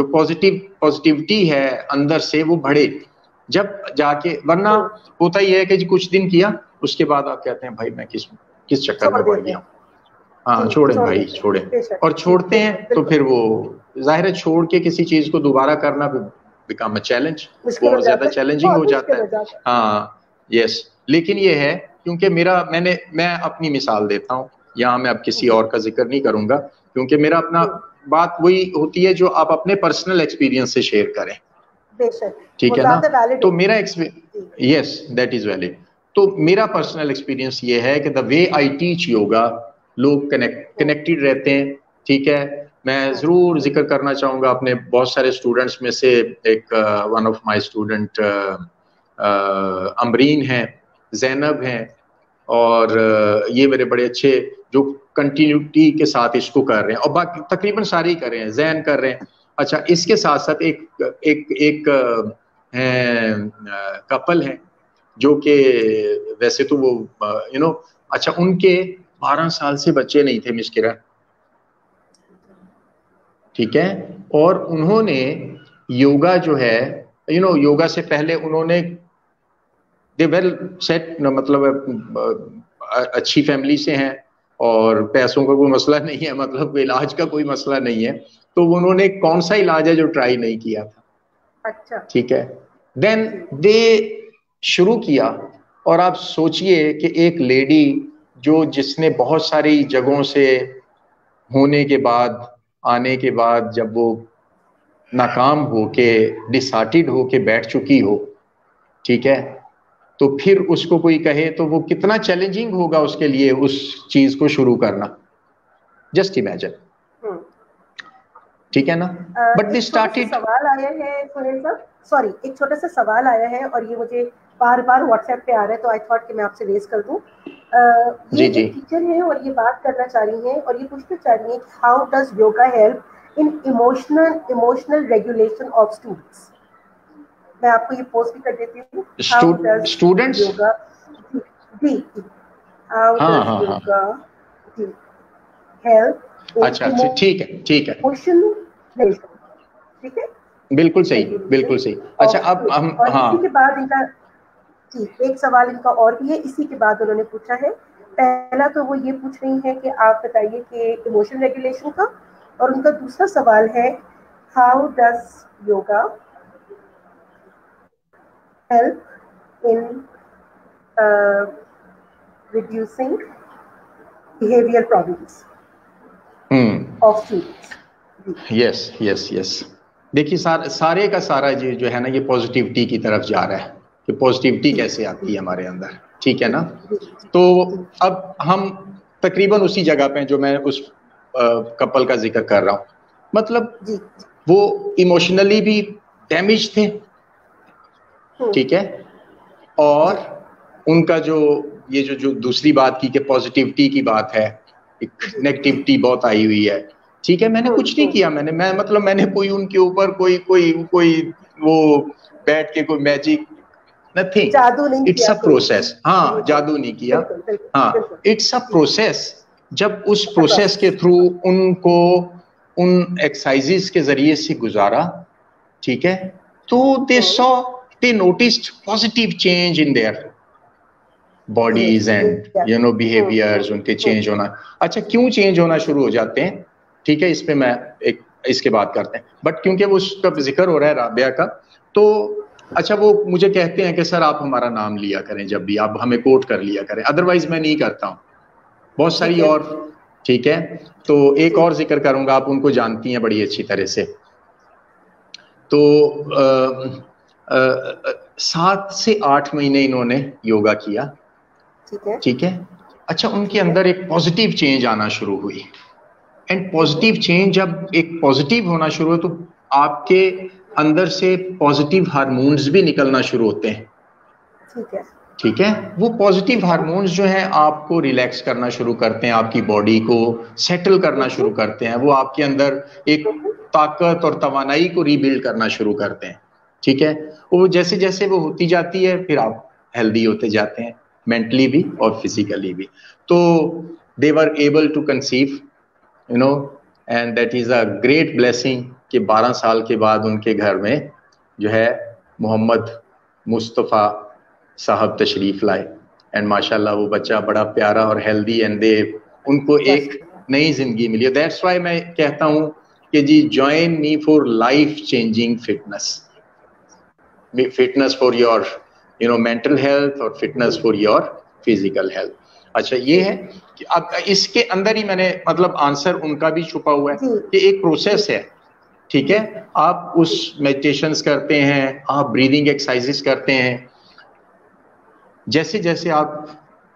पॉजिटिविटी है अंदर से वो बढ़े, जब जाके, वरना होता ही है कि जी कुछ दिन किया उसके बाद आप कहते हैं भाई मैं किस चक्कर में पड़ गया हूँ, हाँ छोड़े भाई छोड़े, और छोड़ते हैं तो फिर वो जाहिर है छोड़ के किसी चीज को दोबारा करना बिकम अ चैलेंज, बहुत ज्यादा चैलेंजिंग हो जाता है। हाँ यस, लेकिन ये है क्योंकि मैं अपनी मिसाल देता हूँ यहाँ, मैं अब किसी और का जिक्र नहीं करूंगा, क्योंकि मेरा अपना बात वही होती है जो आप अपने पर्सनल एक्सपीरियंस से शेयर करें, ठीक है ना। तो मेरा यस दैट इज वैलिड। तो मेरा पर्सनल एक्सपीरियंस ये है कि the way I teach yoga, लोग कनेक्टेड रहते हैं, ठीक है। मैं जरूर जिक्र करना चाहूंगा अपने बहुत सारे स्टूडेंट्स में से एक one of my student Amreen हैं, जैनब हैं, और ये मेरे बड़े अच्छे जो कंटिन्यूटी के साथ इसको कर रहे हैं, और बाकी तकरीबन सारे ही कर रहे हैं, जैन कर रहे हैं। अच्छा, इसके साथ साथ एक कपल है जो कि वैसे तो वो अच्छा, उनके 12 साल से बच्चे नहीं थे मिस किरण, ठीक है, और उन्होंने योगा जो है योगा से पहले उन्होंने दे वेल सेट, मतलब अच्छी फैमिली से हैं और पैसों का कोई मसला नहीं है, मतलब इलाज का कोई मसला नहीं है, तो उन्होंने कौन सा इलाज है जो ट्राई नहीं किया था। अच्छा, ठीक है, देन दे शुरू किया, और आप सोचिए कि एक लेडी जिसने बहुत सारी जगहों से होने के बाद, आने के बाद, जब वो नाकाम होके, डिसहार्टेड होके बैठ चुकी हो, ठीक है, तो फिर उसको कोई कहे तो वो कितना चैलेंजिंग होगा उसके लिए उस चीज को शुरू करना, जस्ट इमेजिन, ठीक है ना। But this started. सवाल आया है सुनील साहब, सॉरी, एक छोटा सा सवाल आया है और ये मुझे बार बार व्हाट्सएप पे आ रहा है, तो आई थॉट कि मैं आपसे रेज कर दूं। ये जी एक टीचर है और ये बात करना चाह रही हैं और ये पूछना चाह रही हैं, how does yoga help in emotional regulation of students. मैं आपको ये पोस्ट भी कर देती हूँ, स्टूडेंट्स योगा, जी, हाउ डज योगा हेल्प। अच्छा, ठीक है, ठीक है, ठीक है, बिल्कुल सही, बिल्कुल सही। अच्छा, अब हम, हाँ, इसी के बाद इनका, जी, एक सवाल इनका और भी है, इसी के बाद उन्होंने पूछा है। पहला तो वो ये पूछ रही है कि आप बताइए कि इमोशन रेगुलेशन का, और उनका दूसरा सवाल है, how does yoga help in reducing behaviour problems of students. Yes yes yes, देखिए सारे का सारा जो है ना, ये पॉजिटिविटी की तरफ जा रहा है कि पॉजिटिविटी कैसे आती है हमारे अंदर, ठीक है ना। तो अब हम तकरीबन उसी जगह पे जो मैं उस कपल का जिक्र कर रहा हूँ, मतलब वो इमोशनली भी डैमेज थे, ठीक है, और उनका जो दूसरी बात की कि पॉजिटिविटी की बात है, एक नेगेटिविटी बहुत आई हुई है, ठीक है। मैंने कुछ नहीं किया, मैंने कोई उनके ऊपर कोई वो बैठ के कोई मैजिक, नथिंग, जादू नहीं इट्स अ प्रोसेस। हाँ, जादू नहीं किया, हाँ, इट्स अ प्रोसेस। जब उस प्रोसेस के थ्रू उनको उन एक्सरसाइजेस के जरिए से गुजारा, ठीक है, तो they noticed positive change in their bodies and behaviours, उनके चेंज होना। अच्छा, क्यों चेंज होना शुरू हो जाते हैं, ठीक है, इस पे मैं इसके बात करते हैं, बट क्योंकि वो उसका जिक्र हो रहा है राबिया का, तो अच्छा, वो मुझे कहते हैं कि सर आप हमारा नाम लिया करें, जब भी आप हमें कोट कर लिया करें, अदरवाइज मैं नहीं करता हूँ। बहुत सारी और, ठीक है, तो एक और जिक्र करूंगा, आप उनको जानती हैं बड़ी अच्छी तरह से। तो 7 से 8 महीने इन्होंने योगा किया, ठीक है। अच्छा, उनके अंदर एक पॉजिटिव चेंज आना शुरू हुई, एंड पॉजिटिव चेंज जब एक पॉजिटिव होना शुरू हो, तो आपके अंदर से पॉजिटिव हार्मोन्स भी निकलना शुरू होते हैं, ठीक है। वो पॉजिटिव हार्मोन्स जो हैं आपको रिलैक्स करना शुरू करते हैं, आपकी बॉडी को सेटल करना शुरू करते हैं, वो आपके अंदर एक ताकत और तवानाई को रीबिल्ड करना शुरू करते हैं, ठीक है। वो जैसे जैसे वो होती जाती है, फिर आप हेल्दी होते जाते हैं, मेंटली भी और फिजिकली भी। तो they were able to conceive, and that is a great blessing कि 12 साल के बाद उनके घर में जो है मोहम्मद मुस्तफ़ा साहब तशरीफ लाए, एंड माशाल्लाह वो बच्चा बड़ा प्यारा और हेल्दी, एंड उनको एक नई जिंदगी मिली। दैट्स व्हाई मैं कहता हूं कि जी, join me for life changing fitness for your mental health और fitness for your physical health. अच्छा, ये है कि अब इसके अंदर ही मैंने मतलब आंसर उनका भी छुपा हुआ है कि एक प्रोसेस है, ठीक है। आप उस मेडिटेशंस करते हैं, आप ब्रीदिंग एक्सरसाइजेस करते हैं, जैसे जैसे आप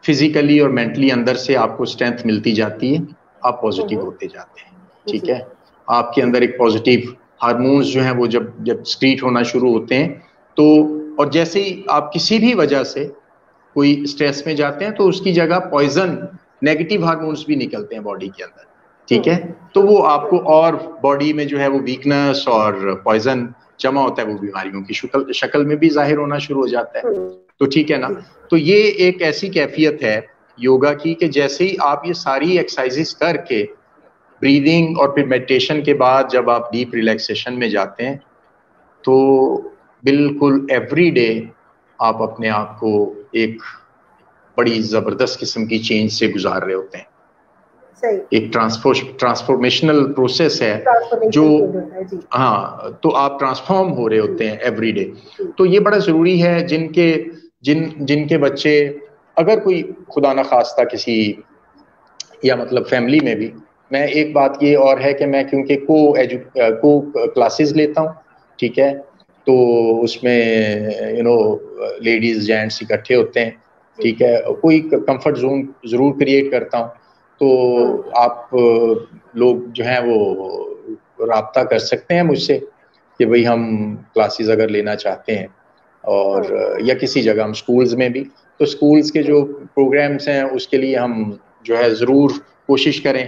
फिजिकली और मेंटली अंदर से आपको स्ट्रेंथ मिलती जाती है, आप पॉजिटिव होते जाते हैं, ठीक है। आपके अंदर एक पॉजिटिव हार्मोन्स जो हैं वो जब स्क्रीट होना शुरू होते हैं, तो और जैसे ही आप किसी भी वजह से कोई स्ट्रेस में जाते हैं तो उसकी जगह पॉइजन, नेगेटिव हार्मोन्स भी निकलते हैं बॉडी के अंदर, ठीक है। तो वो आपको और बॉडी में जो है वो वीकनेस और पॉइजन जमा होता है, वो बीमारियों की शक्ल में भी जाहिर होना शुरू हो जाता है। तो ठीक है ना, तो ये एक ऐसी कैफियत है योगा की कि जैसे ही आप ये सारी एक्सरसाइजेस करके ब्रीदिंग और फिर मेडिटेशन के बाद जब आप डीप रिलैक्सेशन में जाते हैं तो बिल्कुल एवरी डे आप अपने आप को एक बड़ी जबरदस्त किस्म की चेंज से गुजार रहे होते हैं। सही। एक ट्रांसफॉर्मेशनल प्रोसेस है जो, हाँ, तो आप ट्रांसफॉर्म हो रहे होते हैं एवरी डे। तो ये बड़ा जरूरी है जिनके बच्चे, अगर कोई खुदा न खास्ता किसी या मतलब फैमिली में भी, मैं एक बात ये और है कि मैं क्योंकि को क्लासेस लेता हूँ, ठीक है, तो उसमें लेडीज जेंट्स इकट्ठे होते हैं, ठीक है, कोई कंफर्ट जोन जरूर क्रिएट करता हूँ। तो आप लोग जो हैं वो राब्ता कर सकते हैं मुझसे कि भाई हम क्लासेस अगर लेना चाहते हैं, और या किसी जगह हम स्कूल्स में भी, तो स्कूल्स के जो प्रोग्राम्स हैं उसके लिए हम जो है ज़रूर कोशिश करें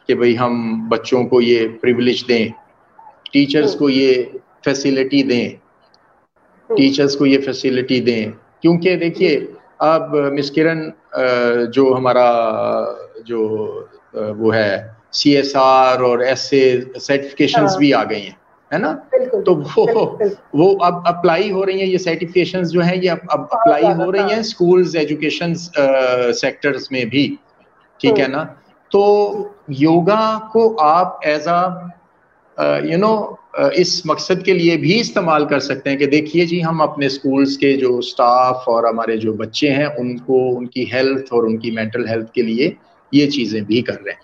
कि भाई हम बच्चों को ये प्रिविलेज दें, टीचर्स को ये फैसिलिटी दें, क्योंकि देखिए अब मिस किरण जो हमारा जो वो है CSR और ऐसे सर्टिफिकेशंस भी आ गई हैं, है ना, तो वो अब अप्लाई हो रही हैं, ये सर्टिफिकेशंस जो हैं ये अब अप्लाई हो रही हैं स्कूल्स एजुकेशन सेक्टर्स में भी, ठीक है ना। तो योगा को आप एज इस मकसद के लिए भी इस्तेमाल कर सकते हैं कि देखिए जी हम अपने स्कूल्स के जो स्टाफ और हमारे जो बच्चे हैं उनको उनकी हेल्थ और उनकी मेंटल हेल्थ के लिए ये चीजें भी कर रहे हैं,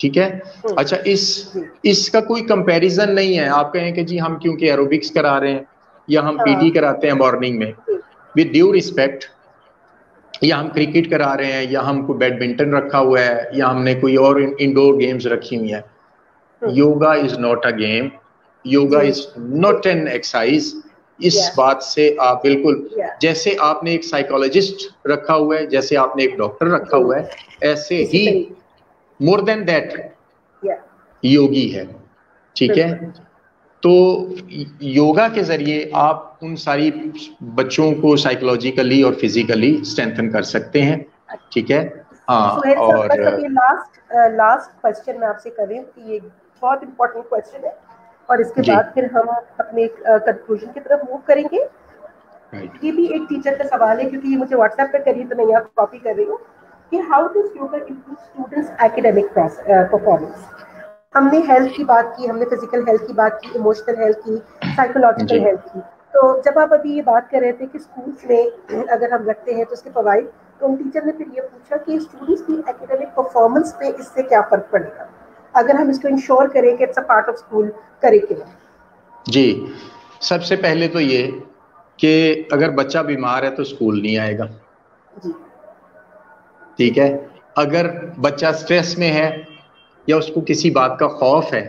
ठीक है। अच्छा, इसका कोई कंपैरिजन नहीं है। आप कहें कि जी हम क्योंकि एरोबिक्स करा रहे हैं या हम PT कराते हैं मॉर्निंग में, विद ड्यू रिस्पेक्ट, या हम क्रिकेट करा रहे हैं या हमको बैडमिंटन रखा हुआ है या हमने कोई और इंडोर गेम्स रखी हुई है, yoga is not a game, yoga is not an exercise. इस बात से आप बिल्कुल, जैसे आपने एक साइकोलॉजिस्ट रखा हुआ है, जैसे आपने एक डॉक्टर रखा हुआ है, ऐसे ही मोर देन दैट योगी है, ठीक है। तो योगा के जरिए आप उन सारी बच्चों को साइकोलॉजिकली और फिजिकली स्ट्रेंथन कर सकते हैं, ठीक है। हाँ, और लास्ट क्वेश्चन मैं आपसे कर रही हूँ कि ये बहुत इंपॉर्टेंट क्वेश्चन है और इसके बाद फिर हम अपने कंक्लूजन की तरफ मूव करेंगे। ये भी एक टीचर का सवाल है क्योंकि ये मुझे व्हाट्सएप पे करी तो मैं यहाँ कॉपी कर रही हूँ कि how does yoga improve students academic performance. हमने हेल्थ की बात की, हमने फिजिकल हेल्थ की बात की, इमोशनल हेल्थ की, साइकोलॉजिकल हेल्थ की। तो जब आप अभी ये बात कर रहे थे कि स्कूल्स में अगर हम रखते हैं तो उसके फवाइद, तो उन टीचर ने फिर ये पूछा कि स्टूडेंट्स की एकेडमिक परफॉर्मेंस पे इससे क्या फर्क पड़ेगा अगर हम इसको इंश्योर करें कि it's a part of school curriculum. जी, सबसे पहले तो ये कि अगर बच्चा बीमार है तो स्कूल नहीं आएगा, ठीक है। अगर बच्चा स्ट्रेस में है या उसको किसी बात का खौफ है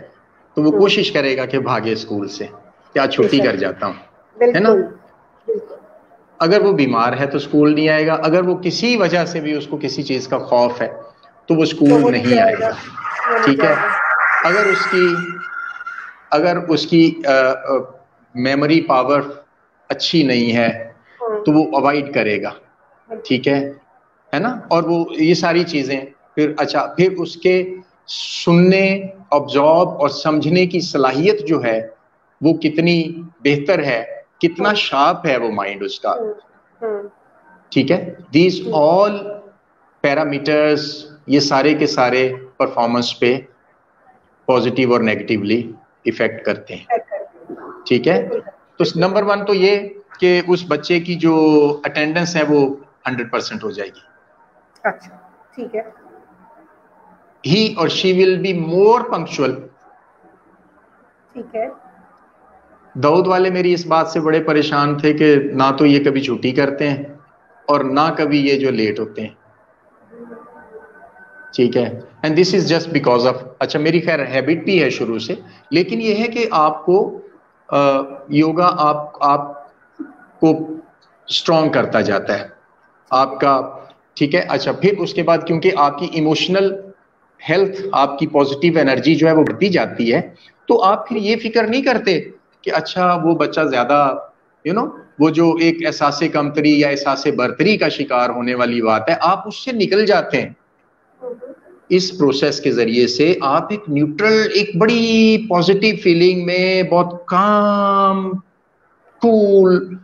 तो वो कोशिश करेगा कि भागे स्कूल से, क्या छुट्टी कर जाता हूँ, है ना। अगर वो बीमार है तो स्कूल नहीं आएगा। अगर वो किसी वजह से भी उसको किसी चीज का खौफ है तो वो स्कूल नहीं आएगा, ठीक है। अगर उसकी मेमोरी पावर अच्छी नहीं है तो वो अवॉइड करेगा, ठीक है ना। और वो ये सारी चीजें फिर, अच्छा, फिर उसके सुनने, ऑब्जॉर्व और समझने की सलाहियत जो है वो कितनी बेहतर है, कितना शार्प है वो माइंड उसका, ठीक है। दीज ऑल पैरामीटर्स, ये सारे के सारे परफॉर्मेंस पे पॉजिटिव और नेगेटिवली इफेक्ट करते हैं, ठीक है। तो नंबर 1 तो ये कि उस बच्चे की जो अटेंडेंस है वो 100% हो जाएगी। अच्छा, ठीक है। He or she will be more punctual। ठीक है। दाऊद वाले मेरी इस बात से बड़े परेशान थे कि ना तो ये कभी छुट्टी करते हैं और ना कभी ये जो लेट होते हैं, ठीक है। And this is just because of, अच्छा, मेरी खैर हैबिट भी है शुरू से, लेकिन ये है कि आपको योगा आपको स्ट्रॉन्ग करता जाता है आपका, ठीक है। अच्छा, फिर उसके बाद क्योंकि आपकी इमोशनल हेल्थ, आपकी पॉजिटिव एनर्जी जो है वो बढ़ती जाती है, तो आप फिर ये फिक्र नहीं करते कि अच्छा वो बच्चा ज्यादा वो जो एक एहसासे कमतरी या एहसासे बरतरी का शिकार होने वाली बात है, आप उससे निकल जाते हैं। इस प्रोसेस के जरिए से आप एक न्यूट्रल, एक बड़ी पॉजिटिव फीलिंग में, बहुत काम, कूल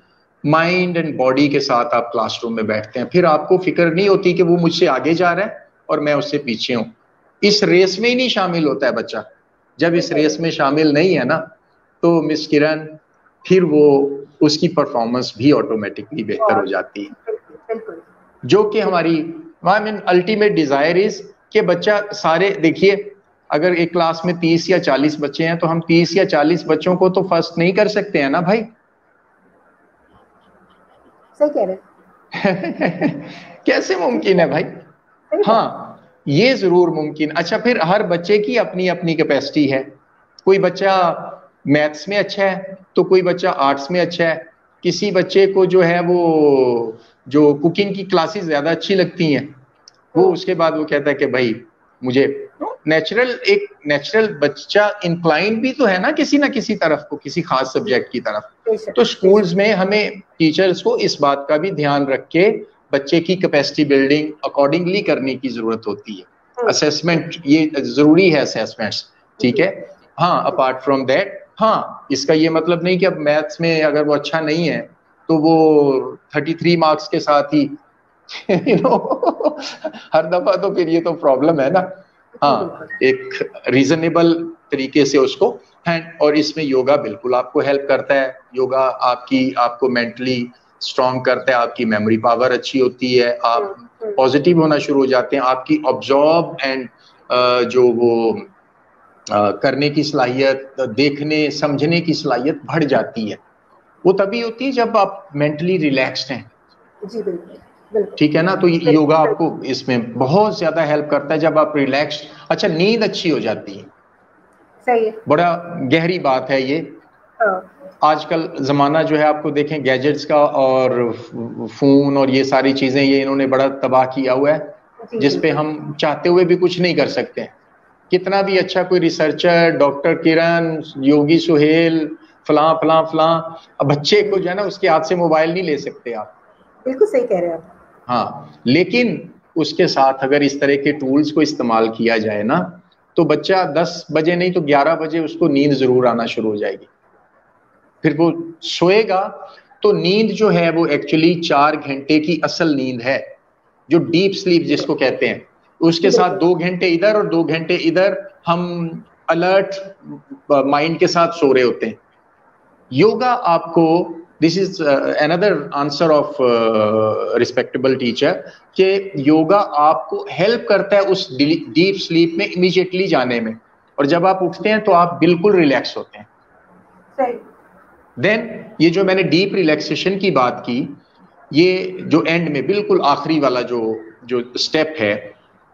माइंड एंड बॉडी के साथ आप क्लासरूम में बैठते हैं। फिर आपको फिक्र नहीं होती कि वो मुझसे आगे जा रहा है और मैं उससे पीछे हूं। इस रेस में ही नहीं शामिल होता है बच्चा। जब इस रेस में शामिल नहीं है ना, तो मिस किरण फिर वो उसकी परफॉर्मेंस भी ऑटोमेटिकली बेहतर हो जाती है, जो कि हमारी अल्टीमेट डिजायर इज कि बच्चा सारे, देखिए अगर एक क्लास में 30 या 40 बच्चे हैं तो हम 30 या 40 बच्चों को तो फर्स्ट नहीं कर सकते हैं ना भाई। सही कह रहे कैसे मुमकिन है भाई? हाँ, ये जरूर मुमकिन। अच्छा, फिर हर बच्चे की अपनी अपनी कैपेसिटी है। कोई बच्चा मैथ्स में अच्छा है तो कोई बच्चा आर्ट्स में अच्छा है। किसी बच्चे को जो है वो जो कुकिंग की क्लासेस ज्यादा अच्छी लगती हैं, वो उसके बाद वो कहता है कि भाई मुझे एक नेचुरल बच्चा इंक्लाइन भी तो है ना किसी तरफ को, किसी खास सब्जेक्ट की तरफ। तो स्कूल्स में हमें टीचर्स को इस बात का भी ध्यान रख के बच्चे की कैपेसिटी बिल्डिंग अकॉर्डिंगली करने की जरूरत होती है। असेसमेंट, ये जरूरी है असेसमेंट्स, ठीक है। हाँ, अपार्ट फ्रॉम दैट, हाँ, इसका ये मतलब नहीं कि अब मैथ्स में अगर वो अच्छा नहीं है तो वो 33 मार्क्स के साथ ही हर दफा, तो फिर ये तो प्रॉब्लम है ना। हाँ, एक रीजनेबल तरीके से उसको और इसमें योगा बिल्कुल आपको हेल्प करता है। योगा आपको मेंटली स्ट्रॉन्ग करता है, आपकी मेमोरी पावर अच्छी होती है, आप पॉजिटिव होना शुरू हो जाते हैं, आपकी ऑब्जॉर्व एंड जो वो करने की सलाहियत, देखने समझने की सलाहियत बढ़ जाती है। वो तभी होती है जब आप मेंटली रिलैक्स्ड हैं। जी बिल्कुल, ठीक है ना। तो योगा आपको इसमें बहुत ज्यादा हेल्प करता है जब आप रिलैक्स। अच्छा, नींद अच्छी हो जाती है। सही है, बड़ा गहरी बात है ये। आजकल जमाना जो है, आपको देखें गैजेट्स का और फोन और ये सारी चीजें, ये इन्होंने बड़ा तबाह किया हुआ है, जिसपे हम चाहते हुए भी कुछ नहीं कर सकते। कितना भी अच्छा कोई रिसर्चर, डॉक्टर किरण, योगी सुहेल, फलां फलां फलां, अब बच्चे को जो है ना उसके हाथ से मोबाइल नहीं ले सकते आप। बिल्कुल सही कह रहे हैं आप। हाँ, लेकिन उसके साथ अगर इस तरह के टूल्स को इस्तेमाल किया जाए ना, तो बच्चा 10 बजे नहीं तो 11 बजे उसको नींद जरूर आना शुरू हो जाएगी। फिर वो सोएगा तो नींद जो है वो एक्चुअली 4 घंटे की असल नींद है, जो डीप स्लीप जिसको कहते हैं। उसके साथ 2 घंटे इधर और 2 घंटे इधर हम अलर्ट माइंड के साथ सो रहे होते हैं। योगा आपको, this is another answer of respectable teacher, कि योगा आपको हेल्प करता है उस डीप स्लीप में इमीडिएटली जाने में, और जब आप उठते हैं तो आप बिल्कुल रिलैक्स होते हैं। सही। देन ये जो मैंने डीप रिलैक्सेशन की बात की, ये जो एंड में बिल्कुल आखिरी वाला जो स्टेप है,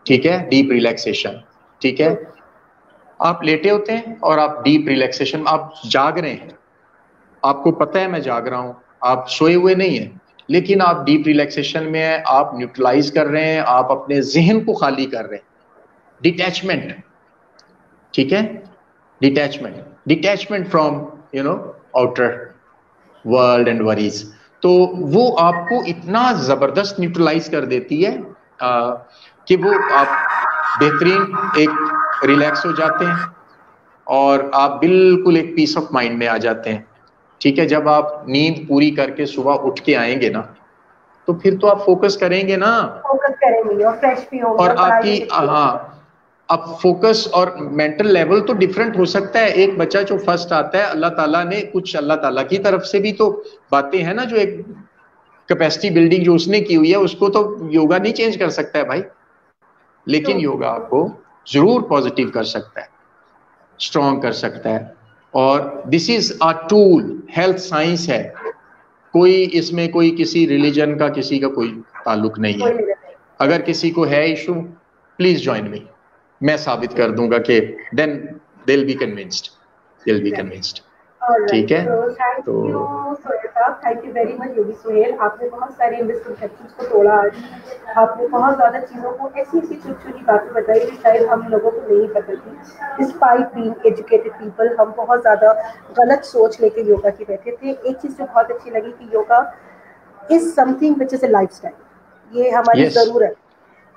ठीक है, डीप रिलैक्सेशन, ठीक है। आप लेटे होते हैं और आप डीप रिलैक्सेशन, आप जाग रहे हैं, आपको पता है मैं जाग रहा हूं, आप सोए हुए नहीं हैं, लेकिन आप डीप रिलैक्सेशन में हैं, आप न्यूट्रलाइज कर रहे हैं, आप अपने जहन को खाली कर रहे हैं। डिटैचमेंट, ठीक है, detachment from outer world and worries. तो वो आपको इतना जबरदस्त न्यूट्रलाइज कर देती है कि वो आप बेहतरीन एक रिलैक्स हो जाते हैं और आप बिल्कुल एक पीस ऑफ माइंड में आ जाते हैं। ठीक है, जब आप नींद पूरी करके सुबह उठ के आएंगे ना, तो फिर तो आप फोकस करेंगे ना, फोकस करेंगे और फ्रेश भी होंगे, और आपकी हाँ, अब फोकस और मेंटल लेवल तो डिफरेंट हो सकता है। एक बच्चा जो फर्स्ट आता है, अल्लाह ताला ने कुछ, अल्लाह ताला की तरफ से भी तो बातें हैं ना, जो एक कैपेसिटी बिल्डिंग जो उसने की हुई है, उसको तो योगा नहीं चेंज कर सकता है भाई, लेकिन योगा आपको जरूर पॉजिटिव कर सकता है, स्ट्रॉन्ग कर सकता है। और this is a tool, health science है, कोई इसमें कोई किसी रिलीजन का किसी का कोई ताल्लुक नहीं है। अगर किसी को है इशू, प्लीज ज्वाइन मी, मैं साबित कर दूंगा कि then they will be convinced, ठीक है। थैंक यू सोहेल साहब, thank you very much yogi Sohail. आपने बहुत सारे मिसकंसेप्शंस को तोड़ा आज, आपने बहुत ज़्यादा चीज़ों को ऐसी ऐसी छोटी छोटी बातें बताई जो शायद हम लोगों को नहीं पता थी। डिस्पाइट बीइंग एजुकेटेड पीपल, हम बहुत ज़्यादा गलत सोच लेके योगा की बैठे थे। एक चीज़ जो बहुत अच्छी लगी कि yoga is something which is a life style, ये हमारी Yes, ज़रूरत,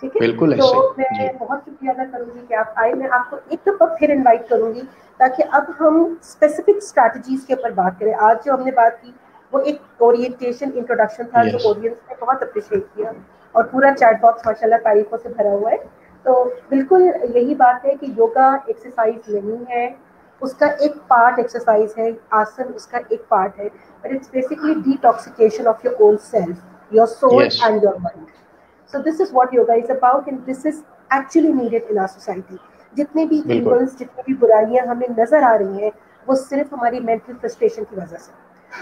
ठीक है। बिल्कुल तो ऐसे मैं जी। बहुत शुक्रिया अदा करूंगी कि आप आए। मैं आपको एक दफा फिर इनवाइट करूंगी ताकि अब हम स्पेसिफिक स्ट्रैटेजीज के ऊपर बात करें। आज जो हमने बात की वो एक ओरिएंटेशन इंट्रोडक्शन था जो Yes, ऑडियंस ने बहुत अप्रिशिएट किया, और पूरा चैट बॉक्स माशाल्लाह तारीफों से भरा हुआ है। तो बिल्कुल यही बात है कि योगा एक्सरसाइज नहीं है, उसका एक पार्ट एक्सरसाइज है, आसन उसका एक पार्ट है, but it's basically detoxication of your own self, your soul yes, and your mind. So this is what yoga is about, and this is actually needed in our society. जितने भी बिल्कुल evils, जितनी भी बुराइयां हमें नजर आ रही हैं, वो सिर्फ हमारी मेंटल फ्रस्ट्रेशन की वजह से,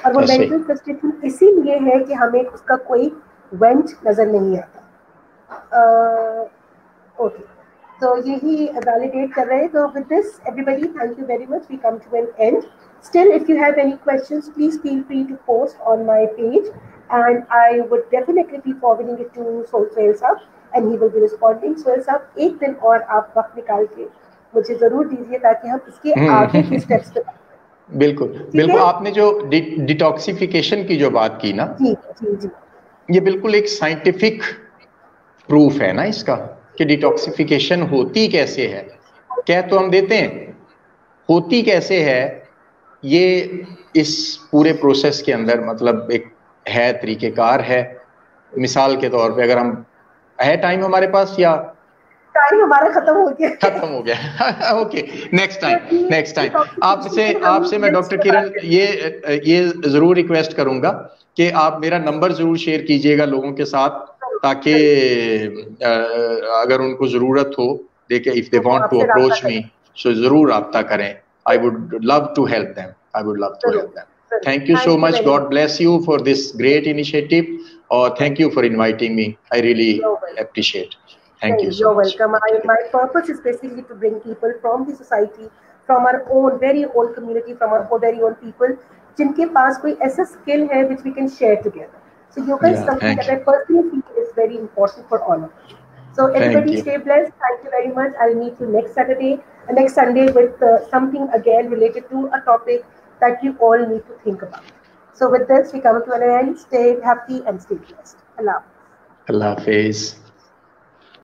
और वो ऐसे मेंटल फ्रस्ट्रेशन इसीलिए है कि हमें उसका कोई वेंट नजर नहीं आता। ओके, तो यही वैलिडेट कर रहे हैं। तो with this everybody, thank you very much, we come to an end. Still, if you have any questions, please feel free to post on my page, and I would definitely be forwarding it to Sohail Sahab, and he will be responding. Sohail Sahab, एक दिन और आप वक्त निकाल के मुझे जरूर दीजिए ताकि हम इसके आगे के स्टेप्स पे बिल्कुल ठीक बिल्कुल। है। आपने जो डिटॉक्सिफिकेशन की जो बात की ना, जी जी जी ये बिल्कुल एक साइंटिफिक प्रूफ है ना इसका, कि डिटॉक्सिफिकेशन होती कैसे है। कह तो हम देते हैं, होती कैसे है ये इस पूरे प्रोसेस के अंदर मतलब एक है, तरीकेकार है। मिसाल के तौर पे अगर हम, है टाइम हमारे पास या टाइम हमारा खत्म हो गया है। खत्म हो गया? Okay, next time, next time Detoxification हम आपसे मैं next डॉक्टर पे किरण बात करेंगे। ये जरूर रिक्वेस्ट करूंगा कि आप मेरा नंबर जरूर शेयर कीजिएगा लोगों के साथ, ताकि अगर उनको जरूरत हो, देखे इफ दे तो वो वांट टू आपसे राब्ता अप्रोच मी, करें। सो जरूर रब्ता करें। I would love to help them, I would love to जरूर हेल्प देम। जरूर, thank you so thank you much, very god much. Bless you for this great initiative, और thank you for inviting me, I really You're welcome. appreciate. Thank you Hey, so you're much. welcome. Thank you. My purpose is basically to bring people from the society, from our own very own community, from our very own people, जिनके पास कोई ऐसा skill है which we can share together. So yoga is Yeah, something thank that you. I personally feel is very important for all of us. So Thank everybody you. stay blessed. Thank you very much. I'll meet you next Saturday, next Sunday with something again related to a topic that you all need to think about. So with this, we come to an end. Stay happy and stay blessed. Allah. Allah Hafiz.